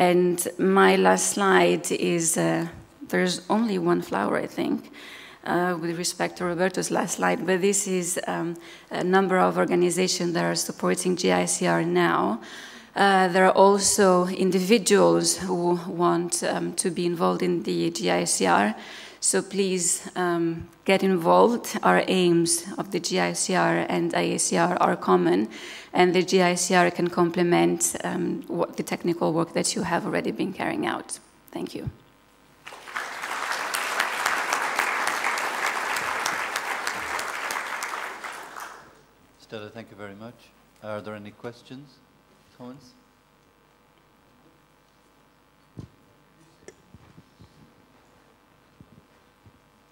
And my last slide is, there's only one flower, I think, with respect to Roberto's last slide, but this is a number of organizations that are supporting GICR now. There are also individuals who want to be involved in the GICR, so please get involved. Our aims of the GICR and IACR are common, and the GICR can complement the technical work that you have already been carrying out. Thank you. Stella, thank you very much. Are there any questions, comments?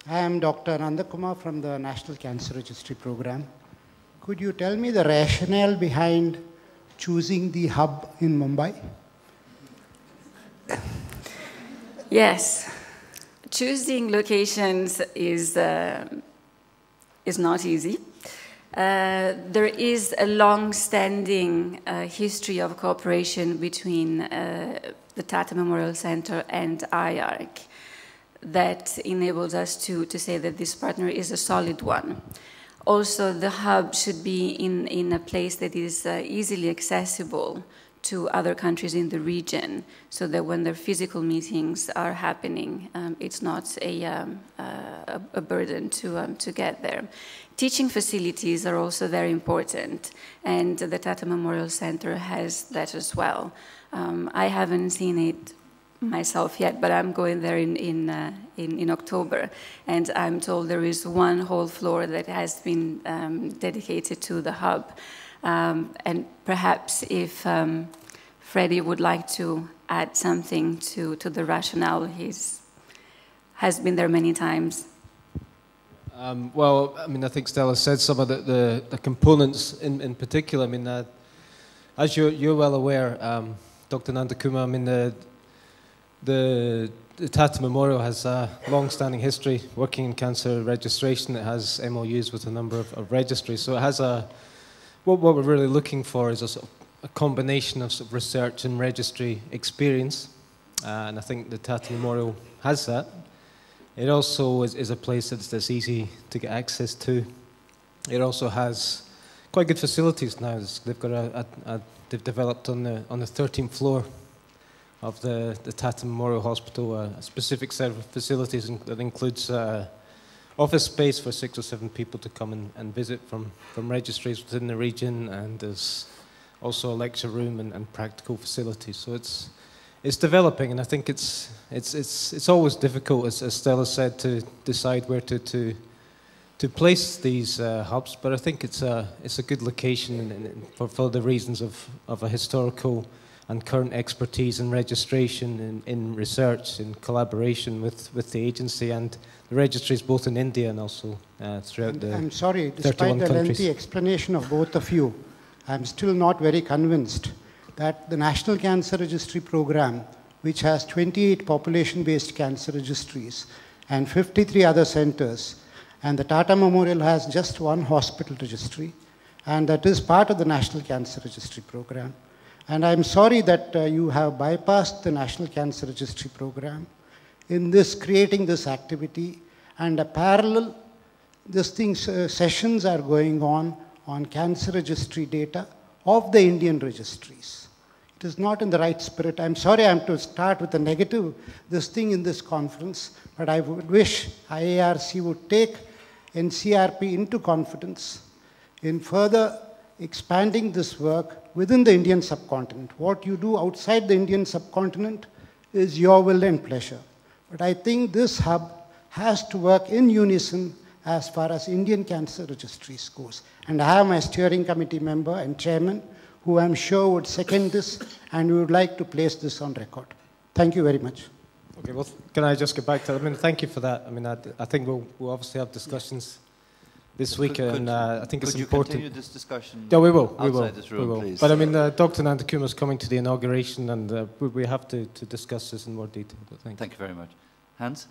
I am Dr. Nandakumar from the National Cancer Registry Program. Could you tell me the rationale behind choosing the hub in Mumbai? Yes. Choosing locations is not easy. There is a long-standing history of cooperation between the Tata Memorial Center and IARC that enables us to say that this partner is a solid one. Also, the hub should be in a place that is easily accessible to other countries in the region, so that when their physical meetings are happening, it's not a burden to get there. Teaching facilities are also very important, and the Tata Memorial Center has that as well. I haven't seen it myself yet, but I'm going there in October, and I'm told there is one whole floor that has been dedicated to the hub. And perhaps if Freddie would like to add something to the rationale, has been there many times. Well, I mean, I think Stella said some of the components in particular. I mean, as you're well aware, Dr. Nandakumar, I mean, the Tata Memorial has a long-standing history working in cancer registration. It has MOUs with a number of registries. So it has what we're really looking for is a combination of research and registry experience. And I think the Tata Memorial has that. It also is a place that's easy to get access to. It also has quite good facilities now. They've got they've developed on the 13th floor of the Tata Memorial Hospital a specific set of facilities that includes office space for 6 or 7 people to come and visit from registries within the region, and there's also a lecture room and practical facilities. So it's developing, and I think it's always difficult, as Stella said, to decide where to place these hubs. But I think it's a good location for the reasons of a historical and current expertise in registration, in research, in collaboration with the agency and the registries both in India and also throughout the I'm sorry, despite the lengthy explanation of both of you, I'm still not very convinced that the National Cancer Registry Program, which has 28 population-based cancer registries and 53 other centers, and the Tata Memorial has just one hospital registry, and that is part of the National Cancer Registry Program. And I'm sorry that you have bypassed the National Cancer Registry Program in creating this activity, and a parallel, sessions are going on cancer registry data of the Indian registries. It is not in the right spirit. I'm sorry I'm to start with a negative in this conference, but I would wish IARC would take NCRP into confidence in further expanding this work within the Indian subcontinent. What you do outside the Indian subcontinent is your will and pleasure. But I think this hub has to work in unison as far as Indian cancer registries goes. And I have my steering committee member and chairman who I'm sure would second this, and we would like to place this on record. Thank you very much. Okay, well, can I just get back to that? I mean, thank you for that. I mean, I think we'll obviously have discussions this week, and I think it's important. Could you continue this discussion? Yeah, we will. Outside this room, please. But I mean, Dr. Nandakumar is coming to the inauguration, and we have to discuss this in more detail. Thank you very much. Hans?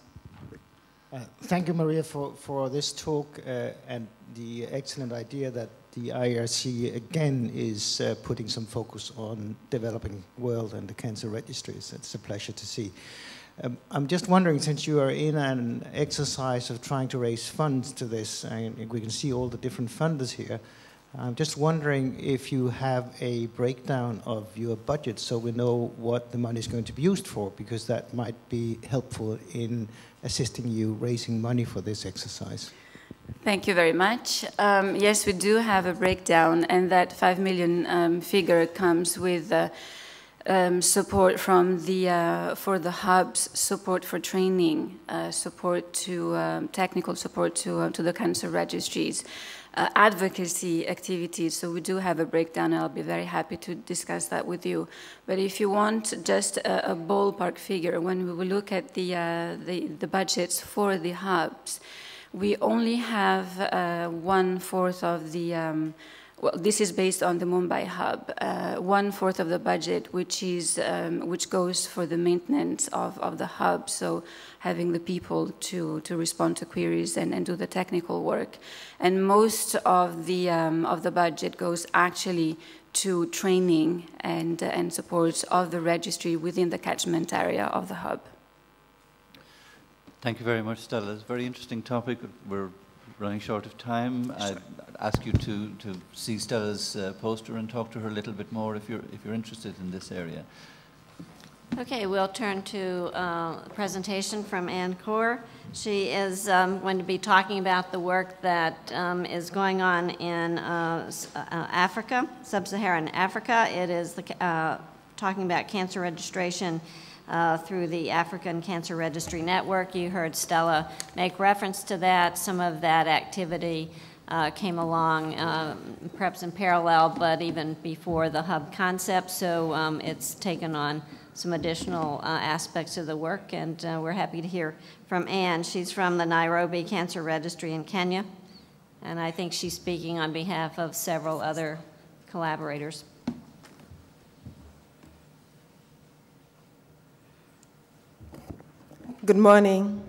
Thank you, Maria, for this talk and the excellent idea that the IRC again is putting some focus on developing world and the cancer registries. It's a pleasure to see. I'm just wondering, since you are in an exercise of trying to raise funds to this, and we can see all the different funders here, I'm just wondering if you have a breakdown of your budget so we know what the money is going to be used for, because that might be helpful in assisting you raising money for this exercise. Thank you very much. Yes, we do have a breakdown, and that 5 million figure comes with support from for the hubs, support for training, support to technical support to the cancer registries, advocacy activities. So we do have a breakdown, and I'll be very happy to discuss that with you. But if you want just a ballpark figure, when we will look at the budgets for the hubs, we only have 1/4 of the well, this is based on the Mumbai hub. 1/4 of the budget, which goes for the maintenance of the hub, so having the people to respond to queries and do the technical work, and most of the budget goes actually to training and support of the registry within the catchment area of the hub. Thank you very much, Stella. It's a very interesting topic. We're running short of time. I'd ask you to see Stella's poster and talk to her a little bit more if you're interested in this area. Okay, we'll turn to a presentation from Anne Kaur. She is going to be talking about the work that is going on in Africa, sub-Saharan Africa. It is talking about cancer registration through the African Cancer Registry Network. You heard Stella make reference to that. Some of that activity came along perhaps in parallel, but even before the hub concept, so it's taken on some additional aspects of the work, and we're happy to hear from Anne. She's from the Nairobi Cancer Registry in Kenya, and I think she's speaking on behalf of several other collaborators. Good morning.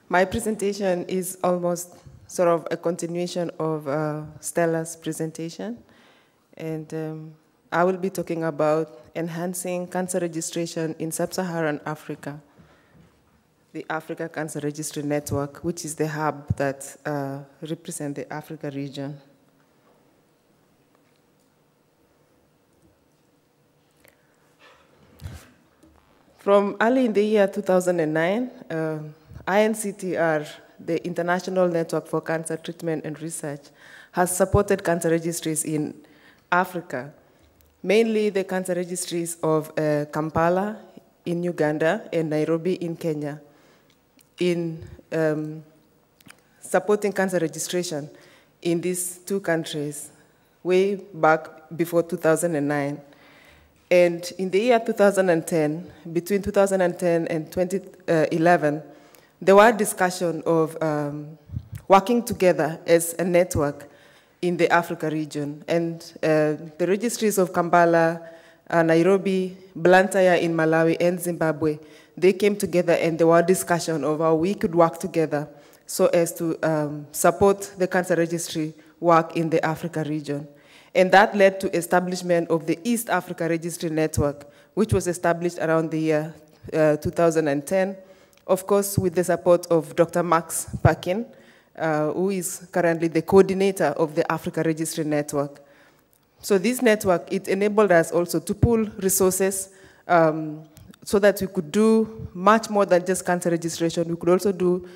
My presentation is almost sort of a continuation of Stella's presentation, and I will be talking about enhancing cancer registration in sub-Saharan Africa, the Africa Cancer Registry Network, which is the hub that represents the Africa region. From early in the year 2009, INCTR, the International Network for Cancer Treatment and Research, has supported cancer registries in Africa, mainly the cancer registries of Kampala in Uganda and Nairobi in Kenya, in supporting cancer registration in these two countries way back before 2009. And in the year 2010, between 2010 and 2011, there were discussions of working together as a network in the Africa region. And the registries of Kampala, Nairobi, Blantyre in Malawi, and Zimbabwe, they came together and there were discussions of how we could work together so as to support the cancer registry work in the Africa region. And that led to establishment of the East Africa Registry Network, which was established around the year 2010, of course, with the support of Dr. Max Pakin, who is currently the coordinator of the Africa Registry Network. So this network, it enabled us also to pool resources so that we could do much more than just cancer registration. We could also do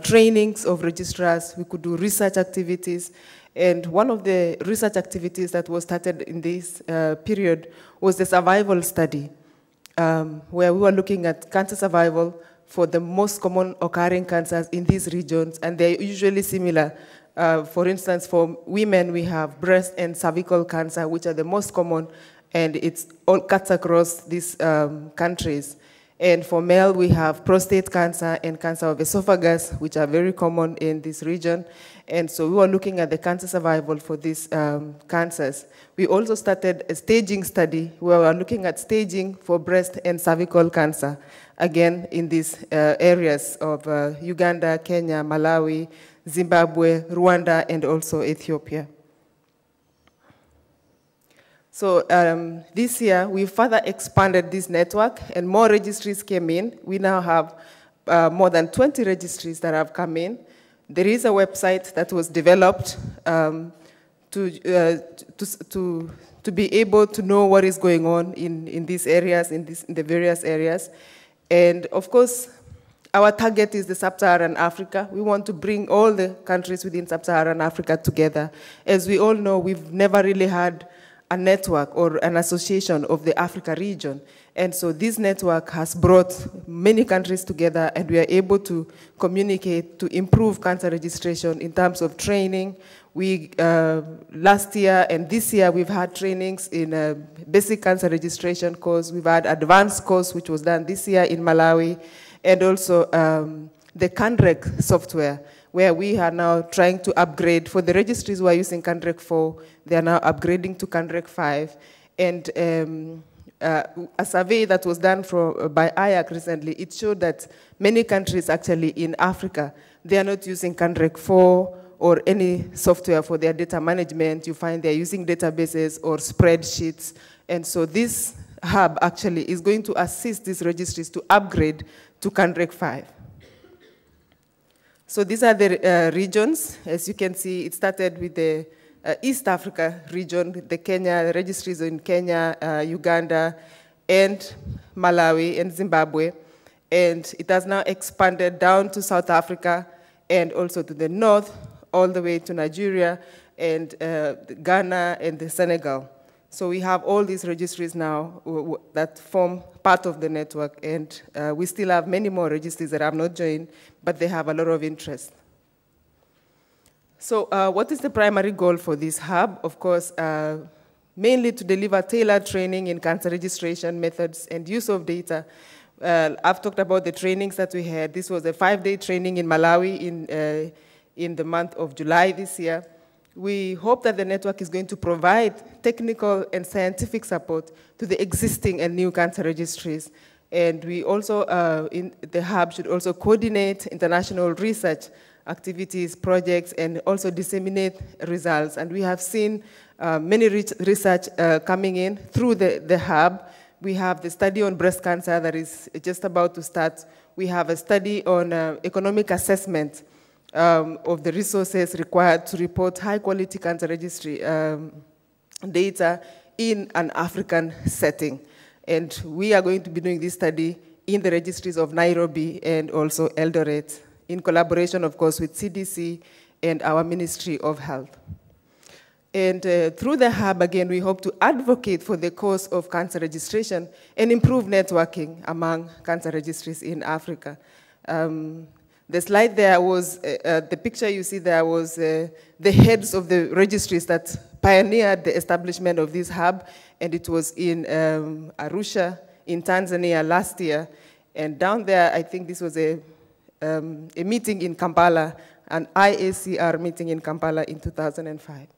trainings of registrars. We could do research activities. And one of the research activities that was started in this period was the survival study, where we were looking at cancer survival for the most common occurring cancers in these regions, and they're usually similar. For instance, for women, we have breast and cervical cancer, which are the most common, and it's all cuts across these countries. And for male, we have prostate cancer and cancer of esophagus, which are very common in this region. And so we were looking at the cancer survival for these cancers. We also started a staging study where we were looking at staging for breast and cervical cancer, again, in these areas of Uganda, Kenya, Malawi, Zimbabwe, Rwanda, and also Ethiopia. So this year, we further expanded this network and more registries came in. We now have more than 20 registries that have come in. There is a website that was developed to be able to know what is going on in these areas, in the various areas. And of course, our target is the Sub-Saharan Africa. We want to bring all the countries within Sub-Saharan Africa together. As we all know, we've never really had a network or an association of the Africa region. And so this network has brought many countries together, and we are able to communicate to improve cancer registration in terms of training. We, last year and this year, we've had trainings in a basic cancer registration course. We've had advanced course, which was done this year in Malawi, and also the CANREC software, where we are now trying to upgrade. For the registries who are using CANREC 4, they are now upgrading to CANREC 5. And a survey that was done by IAC recently, it showed that many countries actually in Africa, they are not using CANREC 4 or any software for their data management. You find they're using databases or spreadsheets. And so this hub actually is going to assist these registries to upgrade to CANREC 5. So these are the regions. As you can see, it started with the East Africa region, the registries in Kenya, Uganda, and Malawi, and Zimbabwe. And it has now expanded down to South Africa and also to the north, all the way to Nigeria, and Ghana, and the Senegal. So we have all these registries now that form part of the network, and we still have many more registries that have not joined, but they have a lot of interest. So what is the primary goal for this hub? Of course, mainly to deliver tailored training in cancer registration methods and use of data. I've talked about the trainings that we had. This was a 5-day training in Malawi in the month of July this year. We hope that the network is going to provide technical and scientific support to the existing and new cancer registries. And we also, in the hub, should also coordinate international research activities, projects, and also disseminate results. And we have seen many research coming in through the hub. We have the study on breast cancer that is just about to start. We have a study on economic assessment of the resources required to report high-quality cancer registry data in an African setting. And we are going to be doing this study in the registries of Nairobi and also Eldoret, in collaboration, of course, with CDC and our Ministry of Health. And through the hub, again, we hope to advocate for the cause of cancer registration and improve networking among cancer registries in Africa. The slide there was, the picture you see there was the heads of the registries that pioneered the establishment of this hub, and it was in Arusha, in Tanzania last year. And down there, I think this was a meeting in Kampala, an IACR meeting in Kampala in 2005.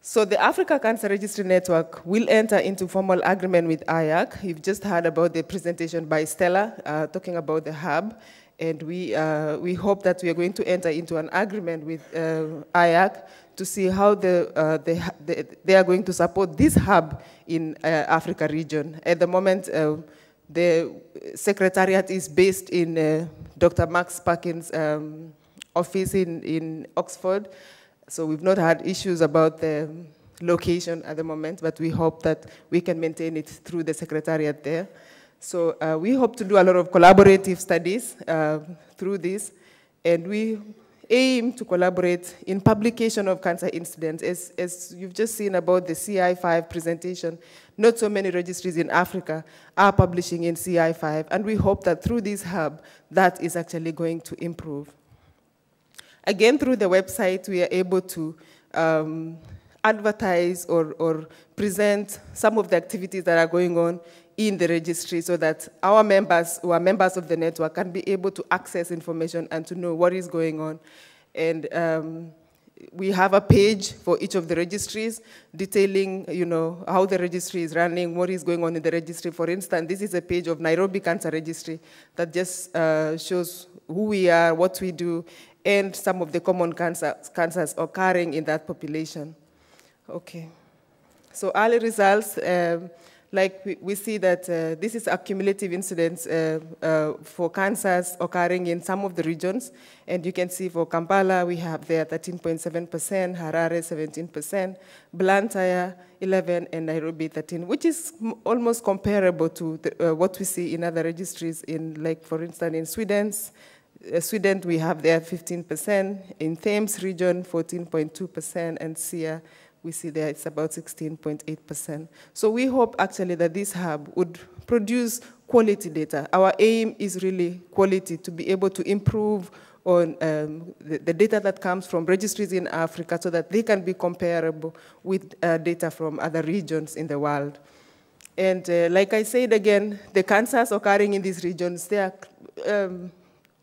So the Africa Cancer Registry Network will enter into formal agreement with IAC. You've just heard about the presentation by Stella talking about the hub. And we hope that we are going to enter into an agreement with IAC to see how they are going to support this hub in Africa region. At the moment, the secretariat is based in Dr. Max Perkins' office in Oxford. So we've not had issues about the location at the moment, but we hope that we can maintain it through the secretariat there. So we hope to do a lot of collaborative studies through this, and we aim to collaborate in publication of cancer incidents. As you've just seen about the CI5 presentation, not so many registries in Africa are publishing in CI5, and we hope that through this hub, that is actually going to improve. Again, through the website, we are able to advertise or present some of the activities that are going on in the registry so that our members who are members of the network can be able to access information and to know what is going on. And we have a page for each of the registries detailing, how the registry is running, what is going on in the registry. For instance, this is a page of Nairobi Cancer Registry that just shows who we are, what we do, and some of the common cancers occurring in that population. Okay. So early results, like we see that this is a cumulative incidence for cancers occurring in some of the regions. And you can see for Kampala, we have there 13.7%, Harare 17%, Blantyre 11%, and Nairobi 13%, which is almost comparable to what we see in other registries in, like, for instance, in Sweden, we have there 15%, in Thames region 14.2%, and SIA, we see there it's about 16.8%. So we hope actually that this hub would produce quality data. Our aim is really quality, to be able to improve on the data that comes from registries in Africa so that they can be comparable with data from other regions in the world. And like I said again, the cancers occurring in these regions, they are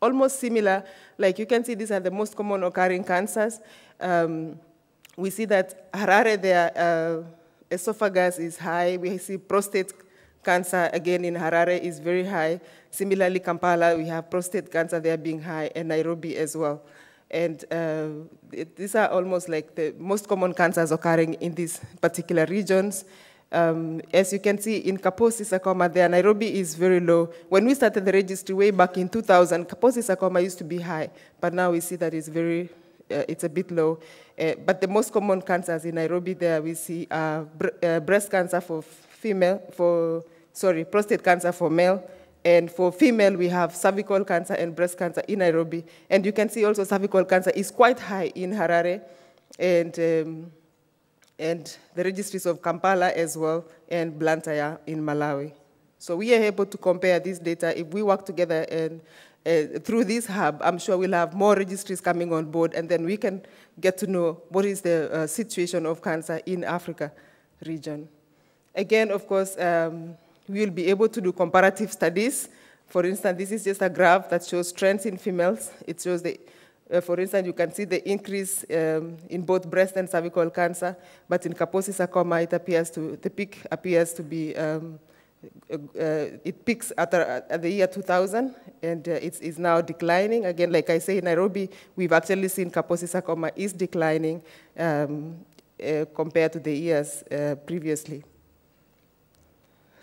almost similar. Like you can see, these are the most common occurring cancers. We see that Harare, their esophagus is high. We see prostate cancer, again, in Harare is very high. Similarly, Kampala, we have prostate cancer there being high, and Nairobi as well. And these are almost like the most common cancers occurring in these particular regions. As you can see, in Kaposi sarcoma there, Nairobi is very low. When we started the registry way back in 2000, Kaposi sarcoma used to be high, but now we see that it's it's a bit low. But the most common cancers in Nairobi there, we see breast cancer for female, prostate cancer for male, and for female, we have cervical cancer and breast cancer in Nairobi. And you can see also cervical cancer is quite high in Harare, and the registries of Kampala as well, and Blantyre in Malawi. So we are able to compare this data. If we work together and through this hub, I'm sure we'll have more registries coming on board, and then we can get to know what is the situation of cancer in Africa region. Again, of course, we'll be able to do comparative studies. For instance, this is just a graph that shows trends in females. It shows the for instance, you can see the increase in both breast and cervical cancer, but in Kaposi sarcoma, it appears the peak appears to be, it peaks at the year 2000, and it's now declining. Again, like I say, in Nairobi, we've actually seen Kaposi sarcoma is declining compared to the years previously.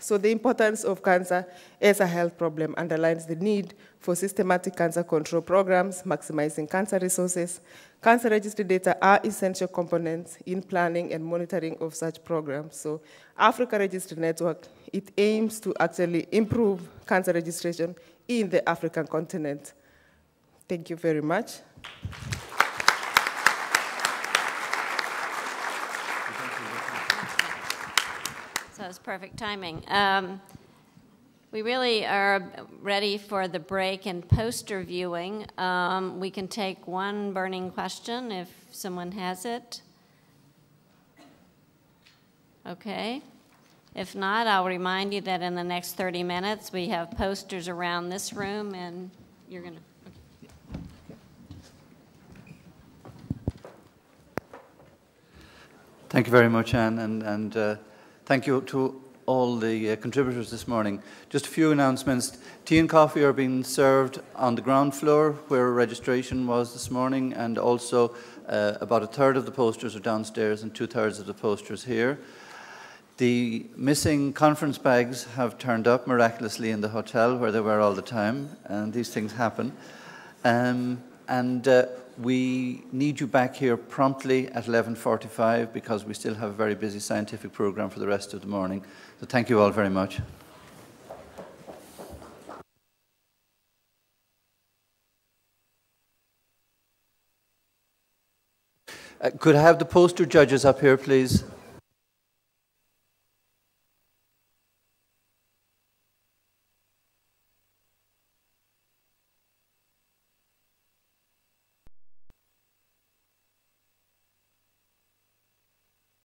So the importance of cancer as a health problem underlines the need for systematic cancer control programs, maximizing cancer resources. Cancer registry data are essential components in planning and monitoring of such programs. So Africa Registry Network, it aims to actually improve cancer registration in the African continent. Thank you very much. So it's perfect timing. We really are ready for the break and poster viewing. We can take one burning question if someone has it. Okay. If not, I'll remind you that in the next 30 minutes we have posters around this room, and you're going to... Thank you very much, Anne, and thank you to all the contributors this morning. Just a few announcements. Tea and coffee are being served on the ground floor where registration was this morning, and also about a third of the posters are downstairs and 2/3 of the posters here. The missing conference bags have turned up miraculously in the hotel where they were all the time, and these things happen. We need you back here promptly at 11:45 because we still have a very busy scientific program for the rest of the morning. So thank you all very much. Could I have the poster judges up here, please?